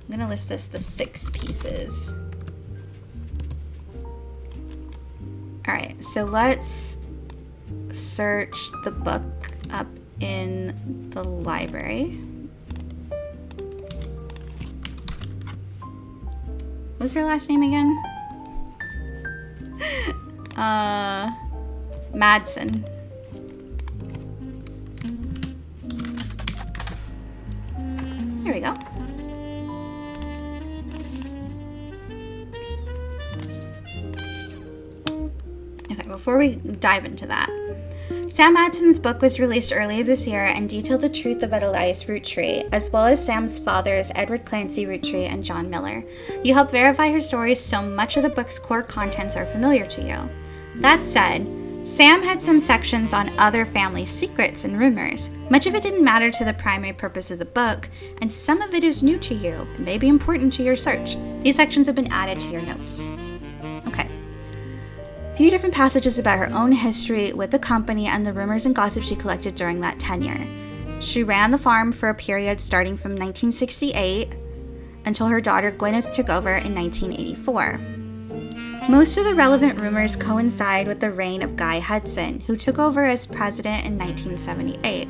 I'm going to list this the 6 Pieces. Alright, so let's search the book up in the library. What's her last name again? Madsen. Here we go. Okay, before we dive into that, Sam Madsen's book was released earlier this year and detailed the truth about Elias Roottrees, as well as Sam's fathers, Edward Clancy Roottrees and John Miller. You help verify her story, so much of the book's core contents are familiar to you. That said, Sam had some sections on other family secrets and rumors. Much of it didn't matter to the primary purpose of the book, and some of it is new to you and may be important to your search. These sections have been added to your notes. Okay. A few different passages about her own history with the company and the rumors and gossip she collected during that tenure. She ran the farm for a period starting from 1968 until her daughter Gwyneth took over in 1984. Most of the relevant rumors coincide with the reign of Guy Hudson, who took over as president in 1978.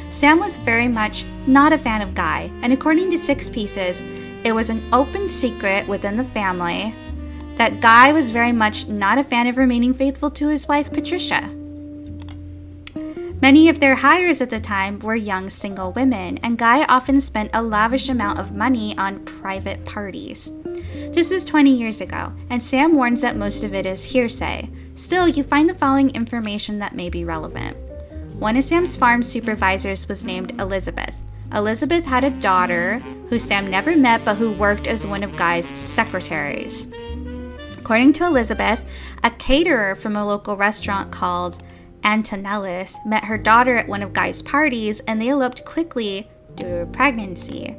Sam was very much not a fan of Guy, and according to Six Pieces, it was an open secret within the family that Guy was very much not a fan of remaining faithful to his wife, Patricia. Many of their hires at the time were young single women, and Guy often spent a lavish amount of money on private parties. This was 20 years ago, and Sam warns that most of it is hearsay. Still, you find the following information that may be relevant. One of Sam's farm supervisors was named Elizabeth. Elizabeth had a daughter who Sam never met but who worked as one of Guy's secretaries. According to Elizabeth, a caterer from a local restaurant called Antonellis met her daughter at one of Guy's parties, and they eloped quickly due to a pregnancy.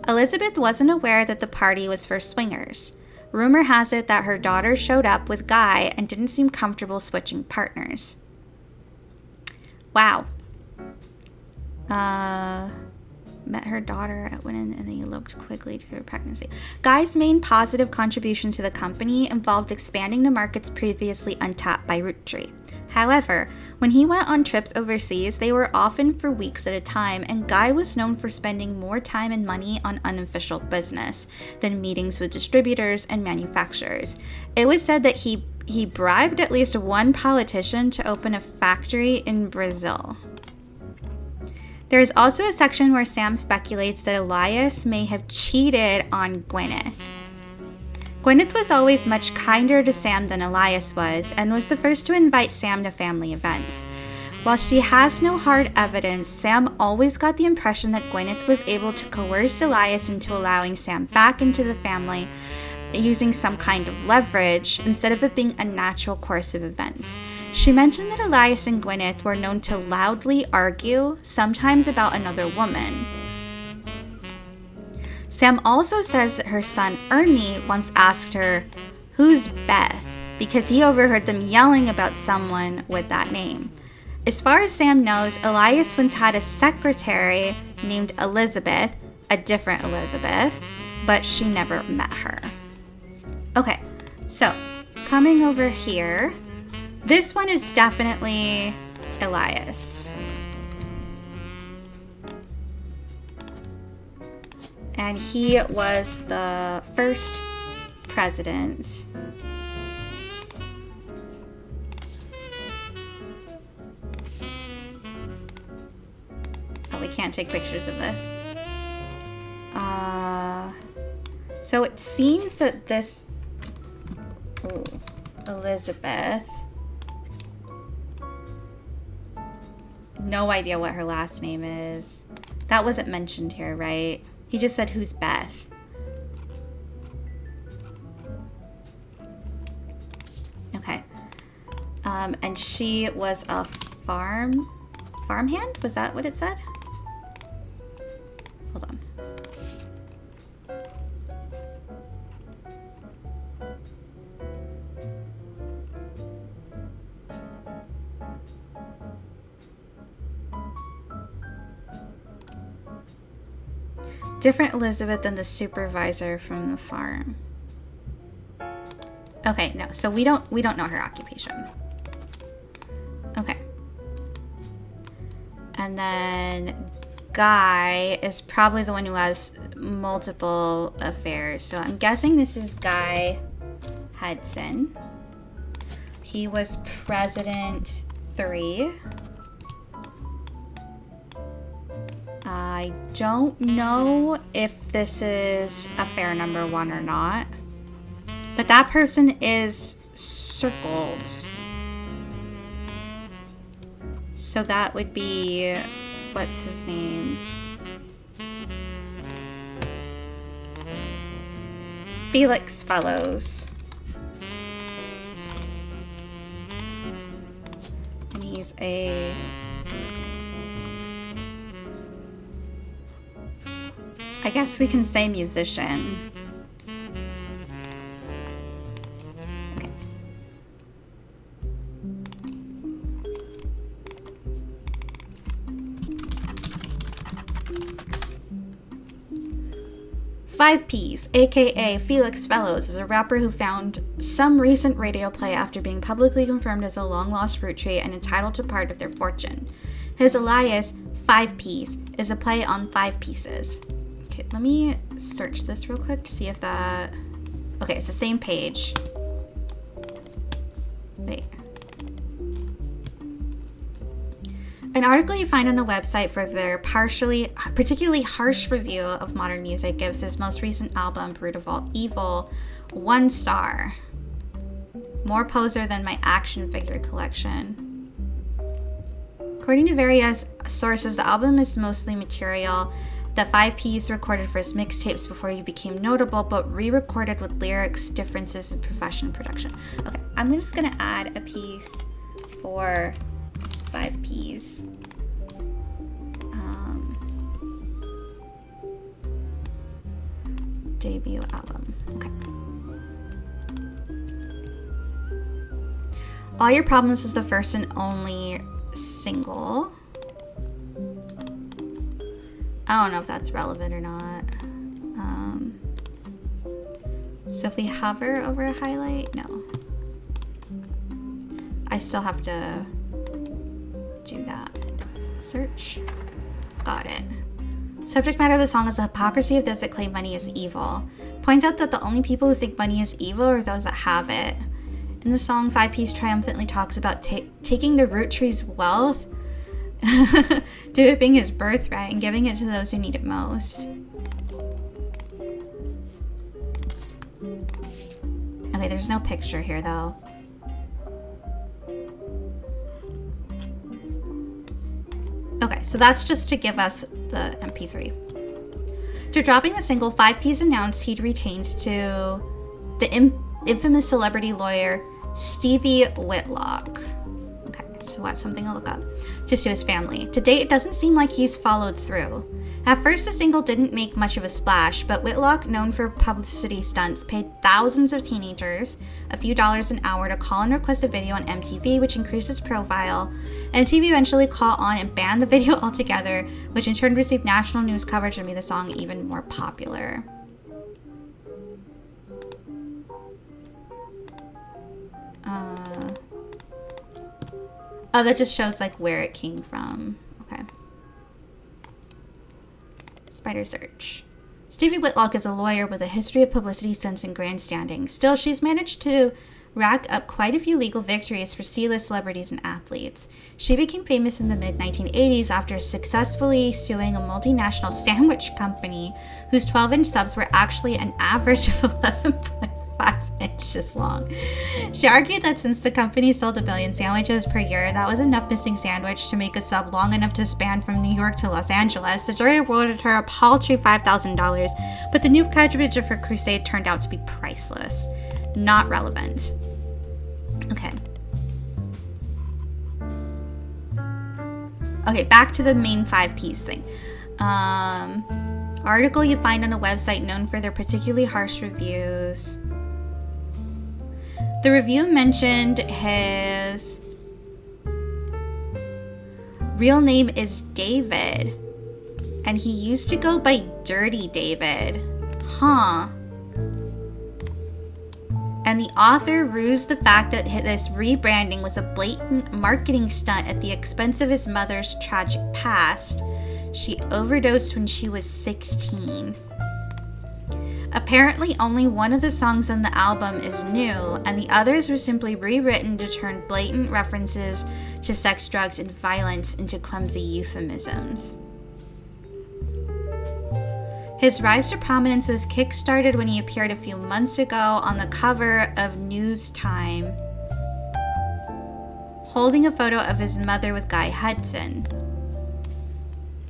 Elizabeth wasn't aware that the party was for swingers. Rumor has it that her daughter showed up with Guy and didn't seem comfortable switching partners. Wow. Met her daughter at one and they eloped quickly to her pregnancy. Guy's main positive contribution to the company involved expanding the markets previously untapped by Roottrees. However, when he went on trips overseas, they were often for weeks at a time, and Guy was known for spending more time and money on unofficial business than meetings with distributors and manufacturers. It was said that he bribed at least one politician to open a factory in Brazil. There is also a section where Sam speculates that Elias may have cheated on Gwyneth. Gwyneth was always much kinder to Sam than Elias was, and was the first to invite Sam to family events. While she has no hard evidence, Sam always got the impression that Gwyneth was able to coerce Elias into allowing Sam back into the family using some kind of leverage, instead of it being a natural course of events. She mentioned that Elias and Gwyneth were known to loudly argue, sometimes about another woman. Sam also says that her son Ernie once asked her, "Who's Beth?" because he overheard them yelling about someone with that name. As far as Sam knows, Elias once had a secretary named Elizabeth, a different Elizabeth, but she never met her. Okay, so coming over here, this one is definitely Elias. And he was the first president. Oh, we can't take pictures of this. So it seems that this Elizabeth, no idea what her last name is. That wasn't mentioned here, right? He just said, "Who's Beth?" Okay. And she was a farmhand? Was that what it said? Hold on. Different Elizabeth than the supervisor from the farm. Okay, no. So we don't know her occupation. Okay. And then Guy is probably the one who has multiple affairs. So I'm guessing this is Guy Hudson. He was president 3. I don't know if this is affair number 1 or not, but that person is circled. So that would be, what's his name? Felix Fellows. And he's a... I guess we can say musician. Okay. Five Ps, aka Felix Fellows, is a rapper who found some recent radio play after being publicly confirmed as a long-lost Roottrees and entitled to part of their fortune. His alias, 5 Ps, is a play on 5 pieces. Okay, let me search this real quick to see if that... Okay, it's the same page. Wait. An article you find on a website for their particularly harsh review of modern music gives his most recent album, Root of All Evil, 1 star. More poser than my action figure collection. According to various sources, the album is mostly material that 5 Ps recorded for his mixtapes before he became notable, but re-recorded with lyrics, differences, and professional production. Okay, I'm just gonna add a piece for 5 Ps. Debut album. Okay. All Your Problems is the first and only single. I don't know if that's relevant or not. So if we hover over a highlight, no. I still have to do that. Search. Got it. Subject matter of the song is the hypocrisy of those that claim money is evil. Points out that the only people who think money is evil are those that have it. In the song, 5 Ps triumphantly talks about taking the Roottrees' wealth due to it being his birthright and giving it to those who need it most. Okay, there's no picture here though. Okay, so that's just to give us the MP3. After dropping the single, 5 Ps announced he'd retained to the infamous celebrity lawyer Stevie Whitlock. Okay, so that's something to look up. To sue his family. To date, it doesn't seem like he's followed through. At first, the single didn't make much of a splash, but Whitlock, known for publicity stunts, paid thousands of teenagers a few dollars an hour to call and request a video on MTV, which increased its profile. MTV eventually caught on and banned the video altogether, which in turn received national news coverage and made the song even more popular. Oh, that just shows like where it came from. Okay. Spider search. Stevie Whitlock is a lawyer with a history of publicity stunts and grandstanding. Still, she's managed to rack up quite a few legal victories for C-list celebrities and athletes. She became famous in the mid-1980s after successfully suing a multinational sandwich company whose 12-inch subs were actually an average of 11.5 inches long. She argued that since the company sold 1 billion sandwiches per year, that was enough missing sandwich to make a sub long enough to span from New York to Los Angeles. The jury awarded her a paltry $5,000, but the new coverage of her crusade turned out to be priceless. Not relevant. Okay. Okay, back to the main 5 Ps thing. Article you find on a website known for their particularly harsh reviews. The review mentioned his real name is David, and he used to go by Dirty David. Huh. And the author rused the fact that this rebranding was a blatant marketing stunt at the expense of his mother's tragic past. She overdosed when she was 16. Apparently, only one of the songs on the album is new, and the others were simply rewritten to turn blatant references to sex, drugs, and violence into clumsy euphemisms. His rise to prominence was kick-started when he appeared a few months ago on the cover of News Time, holding a photo of his mother with Guy Hudson.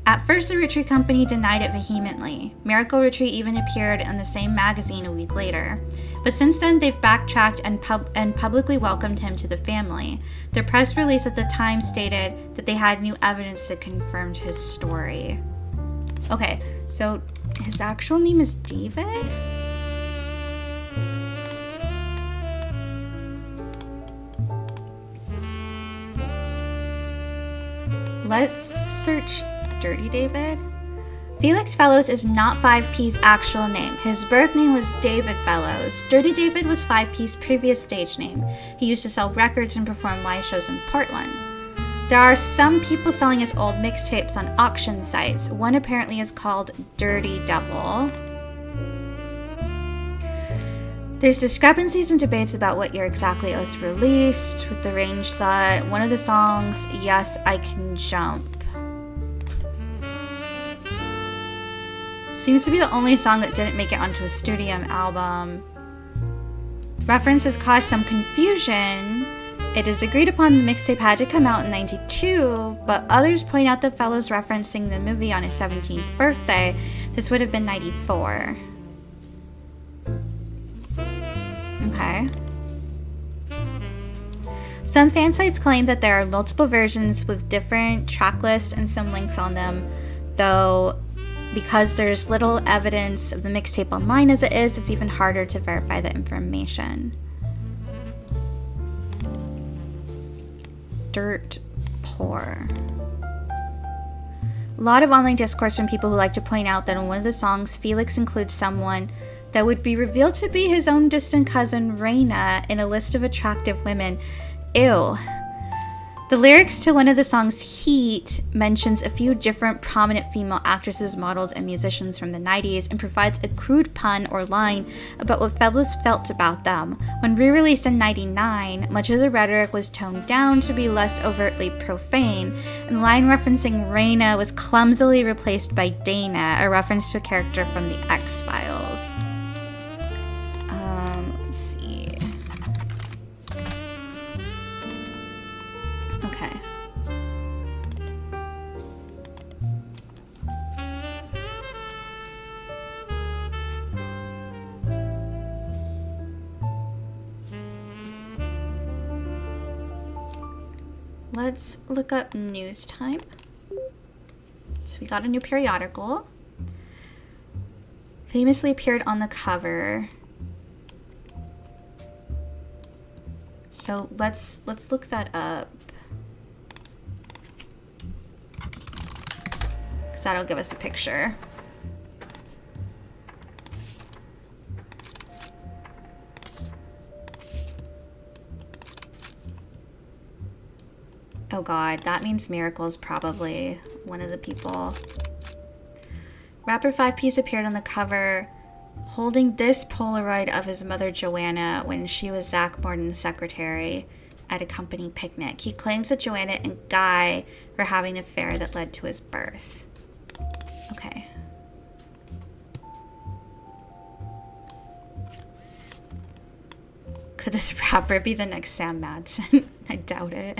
At first, the Roottrees company denied it vehemently. Miracle Roottrees even appeared in the same magazine a week later. But since then, they've backtracked and publicly welcomed him to the family. The press release at the time stated that they had new evidence that confirmed his story. Okay, so his actual name is David? Let's search Dirty David. Felix Fellows is not 5P's actual name. His birth name was David Fellows. Dirty David was 5P's previous stage name. He used to sell records and perform live shows in Portland. There are some people selling his old mixtapes on auction sites. One apparently is called Dirty Devil. There's discrepancies and debates about what year exactly it was released with the range set. One of the songs, Yes, I Can Jump, seems to be the only song that didn't make it onto a studio album. References caused some confusion. It is agreed upon the mixtape had to come out in 92, but others point out that Fellows referencing the movie on his 17th birthday. This would have been 94. Okay. Some fan sites claim that there are multiple versions with different track lists and some links on them, though because there's little evidence of the mixtape online as it is, it's even harder to verify the information. Dirt poor. A lot of online discourse from people who like to point out that in one of the songs, Felix includes someone that would be revealed to be his own distant cousin, Raina, in a list of attractive women. Ew. The lyrics to one of the songs, Heat, mentions a few different prominent female actresses, models, and musicians from the 90s and provides a crude pun or line about what Fellows felt about them. When re-released in 99, much of the rhetoric was toned down to be less overtly profane, and the line referencing Raina was clumsily replaced by Dana, a reference to a character from the X-Files. Let's see. Okay. Let's look up news time. So we got a new periodical. Famously appeared on the cover. So let's look that up. Because that'll give us a picture. Oh god, that means Miracle's probably one of the people. Rapper 5P's appeared on the cover holding this Polaroid of his mother Joanna when she was Zach Morton's secretary at a company picnic. He claims that Joanna and Guy were having an affair that led to his birth. Okay. Could this rapper be the next Sam Madsen? I doubt it.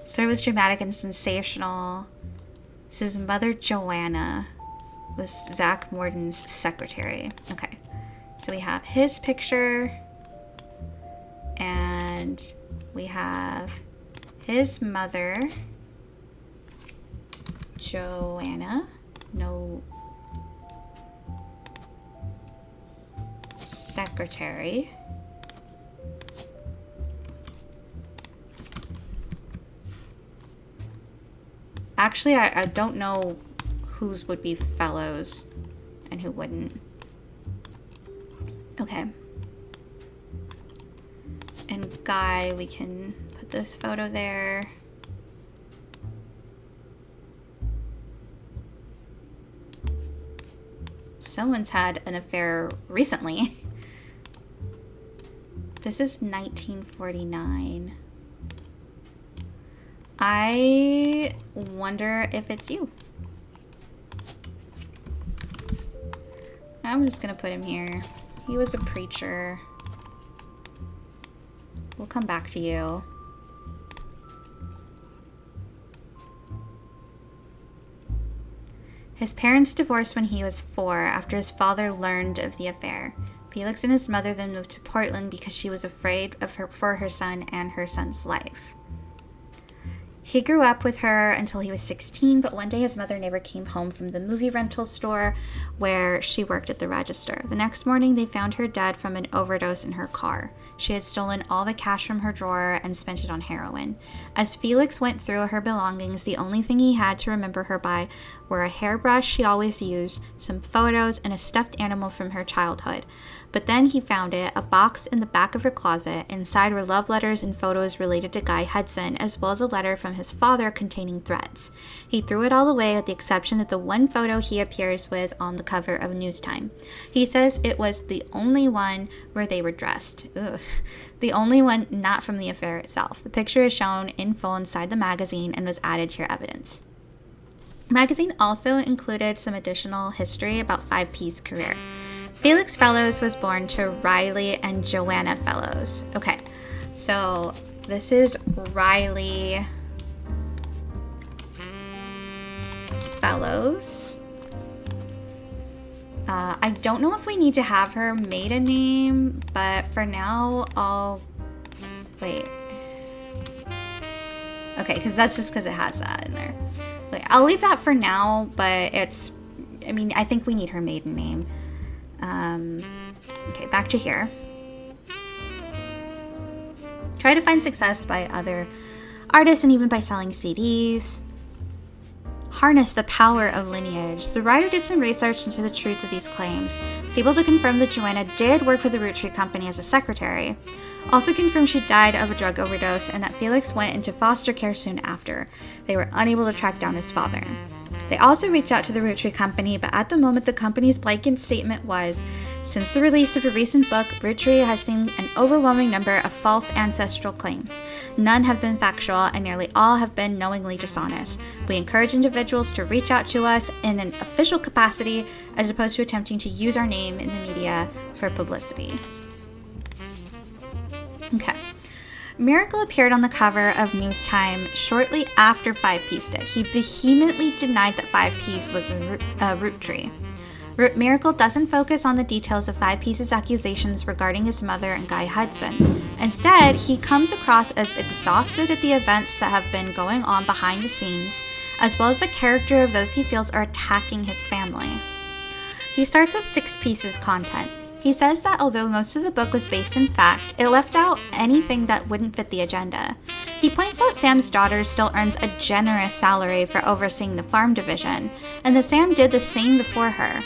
Story was dramatic and sensational. This is mother Joanna was Zach Morton's secretary. Okay, so we have his picture and we have his mother, Joanna, no secretary. Actually, I don't know whose would be Fellows and who wouldn't. Okay. And Guy, we can put this photo there. Someone's had an affair recently. This is 1949. I wonder if it's you. I'm just gonna put him here. He was a preacher. We'll come back to you. His parents divorced when he was 4 after his father learned of the affair. Felix and his mother then moved to Portland because she was afraid of her for her son and her son's life. He grew up with her until he was 16, but one day his mother never came home from the movie rental store where she worked at the register. The next morning, they found her dead from an overdose in her car. She had stolen all the cash from her drawer and spent it on heroin. As Felix went through her belongings, the only thing he had to remember her by were a hairbrush she always used, some photos, and a stuffed animal from her childhood. But then he found it, a box in the back of her closet. Inside were love letters and photos related to Guy Hudson, as well as a letter from his father containing threats. He threw it all away with the exception of the one photo he appears with on the cover of News Time. He says it was the only one where they were dressed. Ugh. The only one not from the affair itself. The picture is shown in full inside the magazine and was added to your evidence. The magazine also included some additional history about 5P's career. Felix Fellows was born to Riley and Joanna Fellows. Okay, so this is Riley Fellows. I don't know if we need to have her maiden name, but for now, wait. Okay, because that's just because it has that in there. Wait, I'll leave that for now, but I think we need her maiden name. Okay, back to here. Try to find success by other artists and even by selling CDs. Harness the power of lineage. The writer did some research into the truth of these claims. Was able to confirm that Joanna did work for the Roottrees company as a secretary. Also confirmed she died of a drug overdose and that Felix went into foster care soon after. They were unable to track down his father. They also reached out to the Roottrees company, but at the moment the company's blanket statement was, since the release of a recent book, Roottrees has seen an overwhelming number of false ancestral claims. None have been factual and nearly all have been knowingly dishonest. We encourage individuals to reach out to us in an official capacity as opposed to attempting to use our name in the media for publicity. Okay. Miracle appeared on the cover of News Time shortly after 5P's did. He vehemently denied that 5P's was a Roottrees. Miracle doesn't focus on the details of 5P's accusations regarding his mother and Guy Hudson. Instead, he comes across as exhausted at the events that have been going on behind the scenes, as well as the character of those he feels are attacking his family. He starts with 6P's content. He says that although most of the book was based in fact, it left out anything that wouldn't fit the agenda. He points out Sam's daughter still earns a generous salary for overseeing the farm division, and that Sam did the same before her.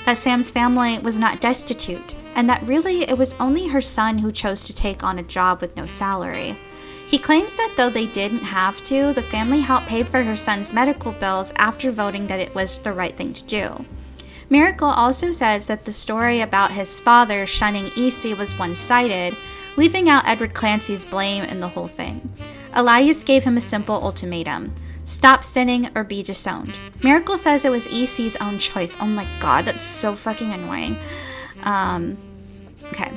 That Sam's family was not destitute, and that really it was only her son who chose to take on a job with no salary. He claims that though they didn't have to, the family helped pay for her son's medical bills after voting that it was the right thing to do. Miracle also says that the story about his father shunning Essie was one-sided, leaving out Edward Clancy's blame in the whole thing. Elias gave him a simple ultimatum: stop sinning or be disowned. Miracle says it was Essie's own choice. Oh my god, that's so fucking annoying. Okay.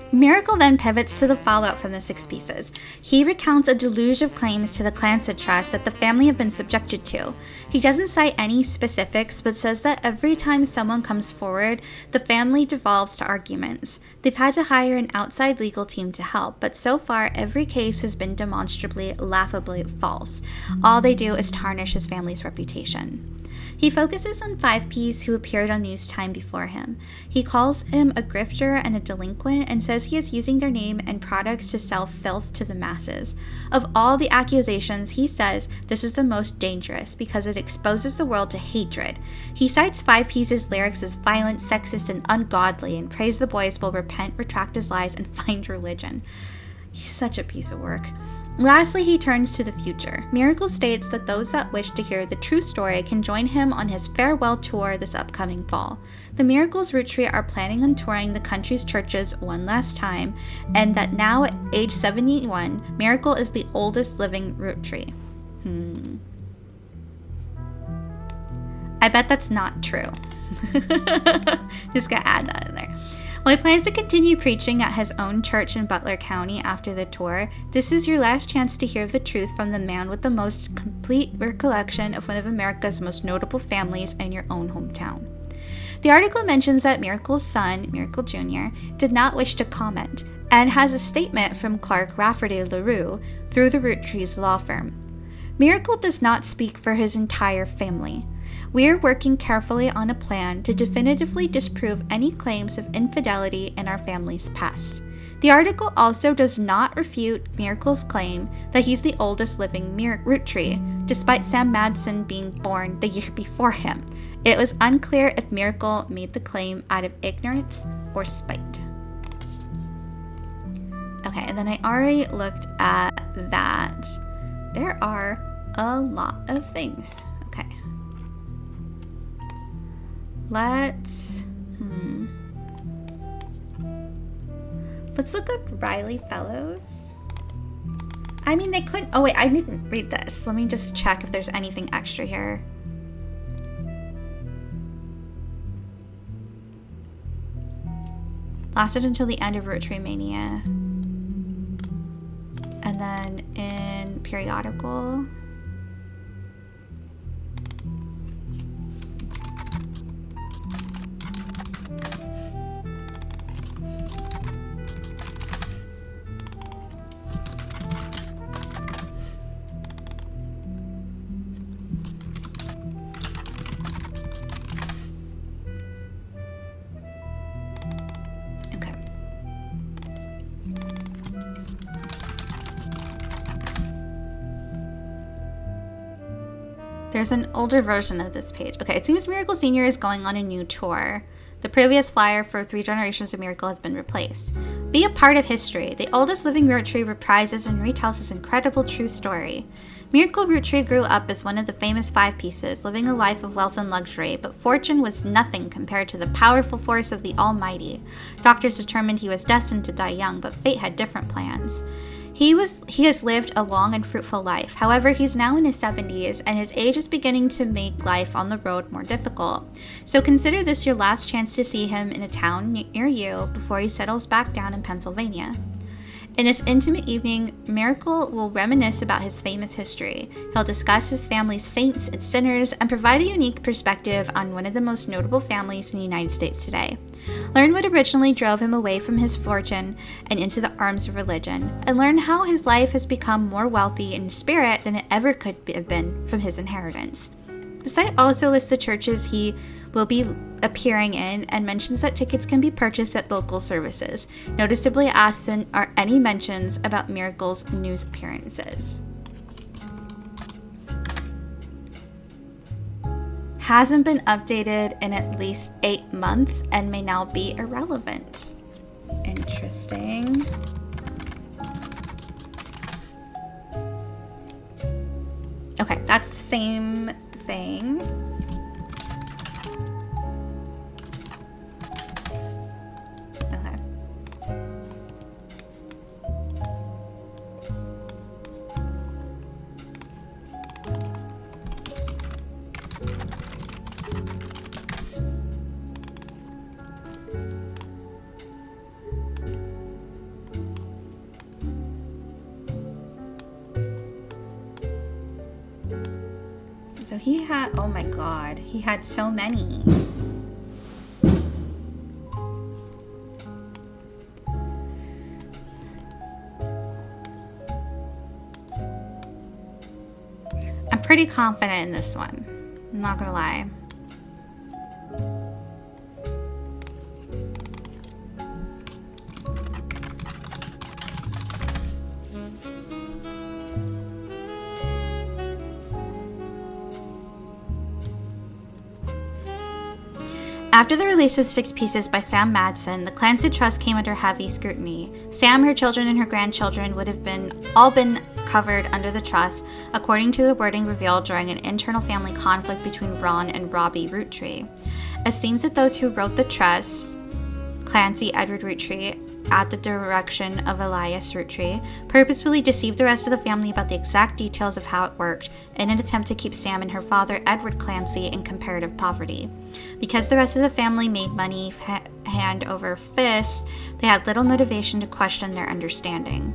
Miracle then pivots to the fallout from the 6P's. He recounts a deluge of claims to the Clancy Trust that the family have been subjected to. He doesn't cite any specifics, but says that every time someone comes forward, the family devolves to arguments. They've had to hire an outside legal team to help, but so far every case has been demonstrably, laughably false. All they do is tarnish his family's reputation. He focuses on 5P's who appeared on News Time before him. He calls him a grifter and a delinquent and says he is using their name and products to sell filth to the masses. Of all the accusations, he says this is the most dangerous because it exposes the world to hatred. He cites 5P's lyrics as violent, sexist, and ungodly and prays the boys will repent, retract his lies, and find religion. He's such a piece of work. Lastly, he turns to the future. Miracle states that those that wish to hear the true story can join him on his farewell tour this upcoming fall. The Miracles Roottrees are planning on touring the country's churches one last time, and that now at age 71, Miracle is the oldest living Roottrees. I bet that's not true. Just gonna add that in there. While he plans to continue preaching at his own church in Butler County after the tour, this is your last chance to hear the truth from the man with the most complete recollection of one of America's most notable families in your own hometown. The article mentions that Miracle's son, Miracle Jr., did not wish to comment. and has a statement from Clark Rafferty LaRue through the Roottrees law firm. Miracle does not speak for his entire family. We are working carefully on a plan to definitively disprove any claims of infidelity in our family's past. The article also does not refute Miracle's claim that he's the oldest living Roottree, despite Sam Madsen being born the year before him. It was unclear if Miracle made the claim out of ignorance or spite. Okay, and then I already looked at that. There are a lot of things. Okay. Let's look up Riley Fellows. I mean, they couldn't. Oh, wait, I didn't read this. Let me just check if there's anything extra here. Lasted until the end of Roottree Mania. And then in periodical. There's an older version of this page. Okay, it seems Miracle Sr. is going on a new tour. The previous flyer for 3 generations of Miracle has been replaced. Be a part of history. The oldest living Roottree reprises and retells his incredible true story. Miracle Roottree grew up as one of the famous 5 pieces, living a life of wealth and luxury, but fortune was nothing compared to the powerful force of the Almighty. Doctors determined he was destined to die young, but fate had different plans. He has lived a long and fruitful life. However, he's now in his 70s, and his age is beginning to make life on the road more difficult. So consider this your last chance to see him in a town near you before he settles back down in Pennsylvania. In this intimate evening, Miracle will reminisce about his famous history. He'll discuss his family's saints and sinners and provide a unique perspective on one of the most notable families in the United States today. Learn what originally drove him away from his fortune and into the arms of religion, and learn how his life has become more wealthy in spirit than it ever could have been from his inheritance. The site also lists the churches he will be appearing in and mentions that tickets can be purchased at local services. Noticeably absent are any mentions about Miracle's news appearances. Hasn't been updated in at least 8 months and may now be irrelevant. Interesting. Okay, that's the same thing. Okay. So he had, oh my god, he had so many. I'm pretty confident in this one. I'm not gonna lie. After the release of 6 Pieces by Sam Madsen, the Clancy Trust came under heavy scrutiny. Sam, her children, and her grandchildren would have all been covered under the trust, according to the wording revealed during an internal family conflict between Ron and Robbie Roottree. It seems that those who wrote the trust, Clancy Edward Roottree, at the direction of Elias Roottree, purposefully deceived the rest of the family about the exact details of how it worked in an attempt to keep Sam and her father, Edward Clancy, in comparative poverty. Because the rest of the family made money hand over fist, they had little motivation to question their understanding.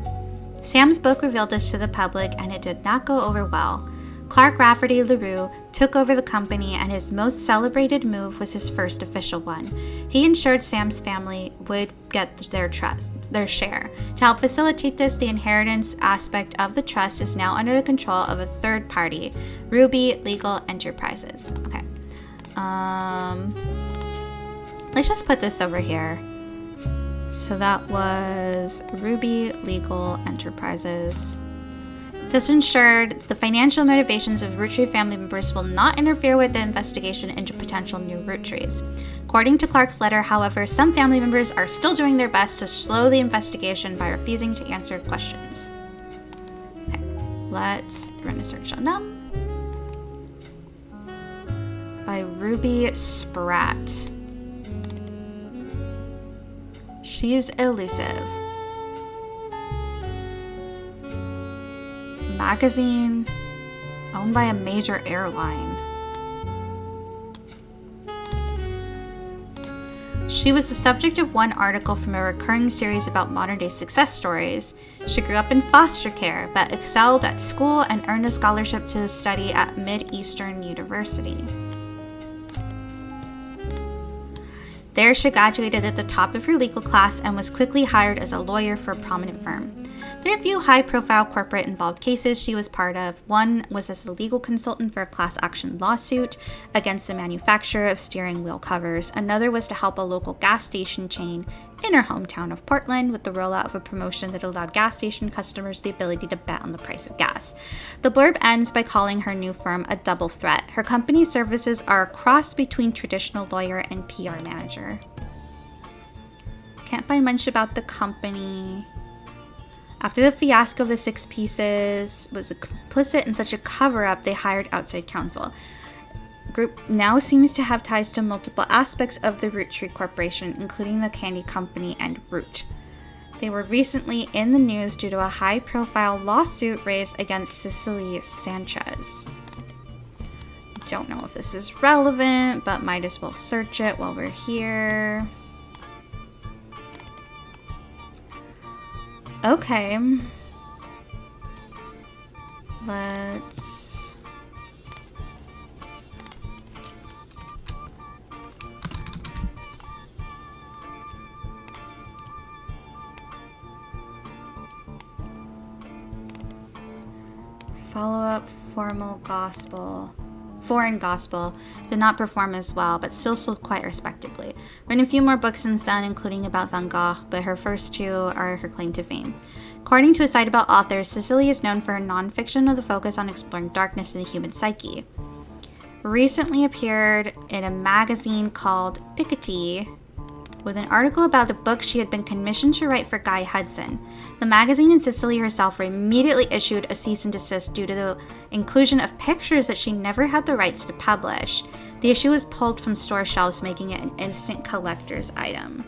Sam's book revealed this to the public, and it did not go over well. Clark Rafferty LaRue took over the company, and his most celebrated move was his first official one. He ensured Sam's family would get their share. To help facilitate this, the inheritance aspect of the trust is now under the control of a third party, Ruby Legal Enterprises. Okay. Let's just put this over here. So that was Ruby Legal Enterprises. This ensured the financial motivations of Roottree family members will not interfere with the investigation into potential new Roottrees. According to Clark's letter, however, some family members are still doing their best to slow the investigation by refusing to answer questions. Okay, let's run a search on them. By Ruby Spratt. She's elusive. Magazine owned by a major airline. She was the subject of one article from a recurring series about modern-day success stories. She grew up in foster care, but excelled at school and earned a scholarship to study at Mid-Eastern University. There, she graduated at the top of her legal class and was quickly hired as a lawyer for a prominent firm. There are a few high-profile corporate-involved cases she was part of. One was as a legal consultant for a class-action lawsuit against the manufacturer of steering wheel covers. Another was to help a local gas station chain in her hometown of Portland with the rollout of a promotion that allowed gas station customers the ability to bet on the price of gas. The blurb ends by calling her new firm a double threat. Her company's services are a cross between traditional lawyer and PR manager. Can't find much about the company. After the fiasco of the 6 Pieces was complicit in such a cover-up, they hired outside counsel. Group now seems to have ties to multiple aspects of the Roottree Corporation, including the candy company and Root. They were recently in the news due to a high-profile lawsuit raised against Cicely Sanchez. Don't know if this is relevant, but might as well search it while we're here. Okay. Let's... Follow-up Foreign Gospel did not perform as well, but still sold quite respectably. Written a few more books since then, including about Van Gogh, but her first 2 are her claim to fame. According to a site about authors, Cicely is known for her nonfiction with a focus on exploring darkness in the human psyche. Recently appeared in a magazine called Piketty with an article about a book she had been commissioned to write for Guy Hudson. The magazine and Cicely herself were immediately issued a cease and desist due to the inclusion of pictures that she never had the rights to publish. The issue was pulled from store shelves, making it an instant collector's item.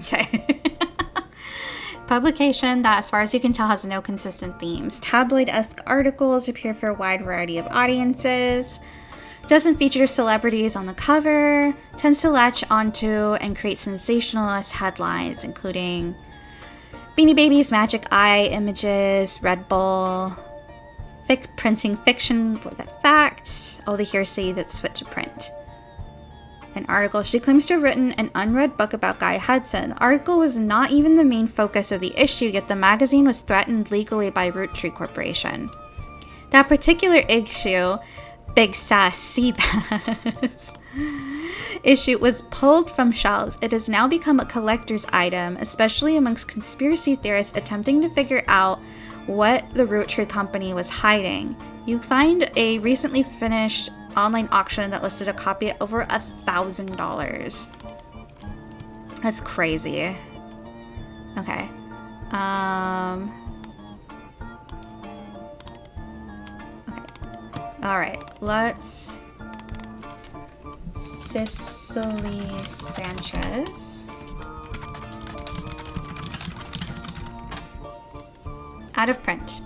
Okay. Publication that, as far as you can tell, has no consistent themes. Tabloid-esque articles appear for a wide variety of audiences. Doesn't feature celebrities on the cover. Tends to latch onto and create sensationalist headlines, including Beanie Babies, Magic Eye images, Red Bull, printing fiction with facts, all the hearsay that's fit to print. An article. She claims to have written an unread book about Guy Hudson. The article was not even the main focus of the issue, yet the magazine was threatened legally by Roottree Corporation. That particular issue, Big Sass Seabass issue, was pulled from shelves. It has now become a collector's item, especially amongst conspiracy theorists attempting to figure out what the Roottree company was hiding. You find a recently finished online auction that listed a copy at over $1,000. That's crazy. Okay. Alright, let's... Cicely Sanchez. Out of print.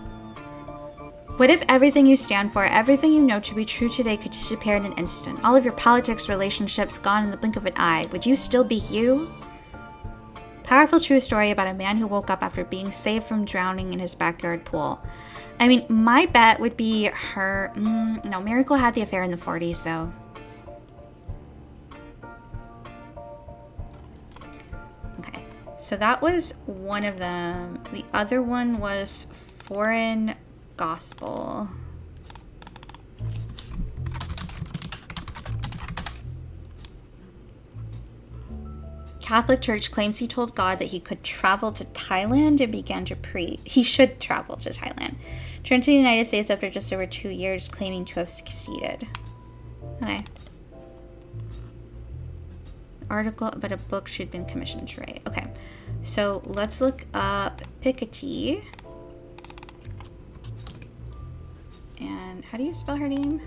What if everything you stand for, everything you know to be true today could disappear in an instant? All of your politics, relationships gone in the blink of an eye. Would you still be you? Powerful true story about a man who woke up after being saved from drowning in his backyard pool. I mean, my bet would be her. No, Miracle had the affair in the 40s, though. Okay, so that was one of them. The other one was foreign gospel. Catholic Church claims he told God that he could travel to Thailand and began to preach. He should travel to Thailand. Returned to the United States after just over 2 years, claiming to have succeeded. Okay. Article about a book she'd been commissioned to write. Okay. So let's look up Piketty. And how do you spell her name?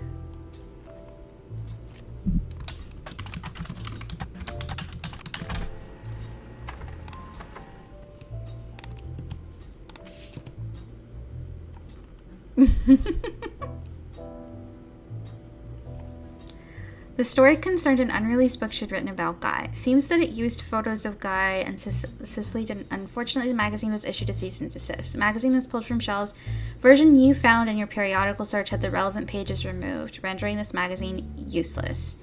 The story concerned an unreleased book she'd written about Guy. Seems that it used photos of Guy and Cicely didn't. Unfortunately, the magazine was issued a cease and desist. The magazine was pulled from shelves. Version you found in your periodical search had the relevant pages removed, rendering this magazine useless.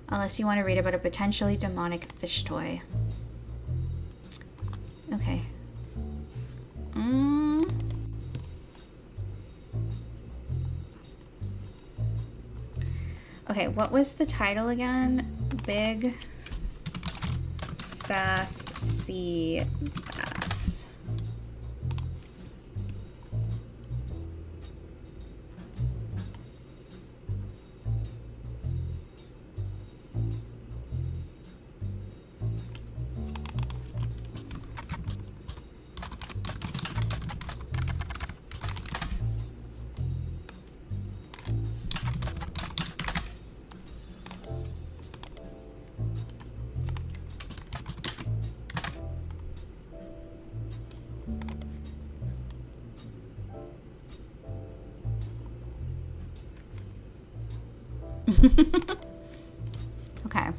Unless you want to read about a potentially demonic fish toy. Okay. Okay, what was the title again? Big Sassy Bass. Okay.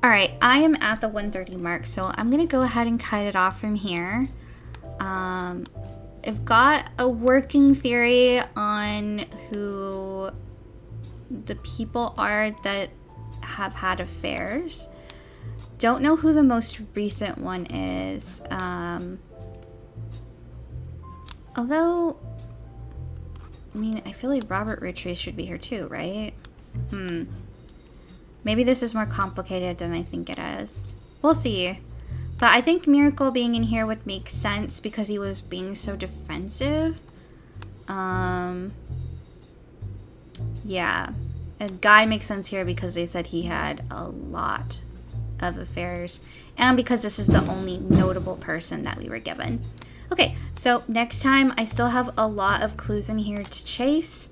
All right, I am at the 1:30 mark, so I'm gonna go ahead and cut it off from here. I've got a working theory on who the people are that have had affairs. Don't know who the most recent one is. Although, I mean, I feel like Robert Roottrees should be here too, right? Maybe this is more complicated than I think it is. We'll see. But I think Miracle being in here would make sense because he was being so defensive. Yeah. And Guy makes sense here because they said he had a lot of affairs. And because this is the only notable person that we were given. Okay, so next time I still have a lot of clues in here to chase.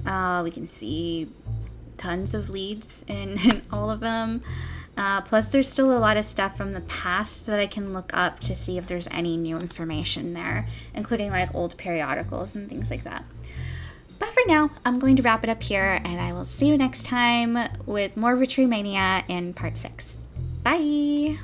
We can see tons of leads in all of them. Plus there's still a lot of stuff from the past that I can look up to see if there's any new information there, including like old periodicals and things like that. But for now, I'm going to wrap it up here, and I will see you next time with more Retreading Mania in part 6. Bye!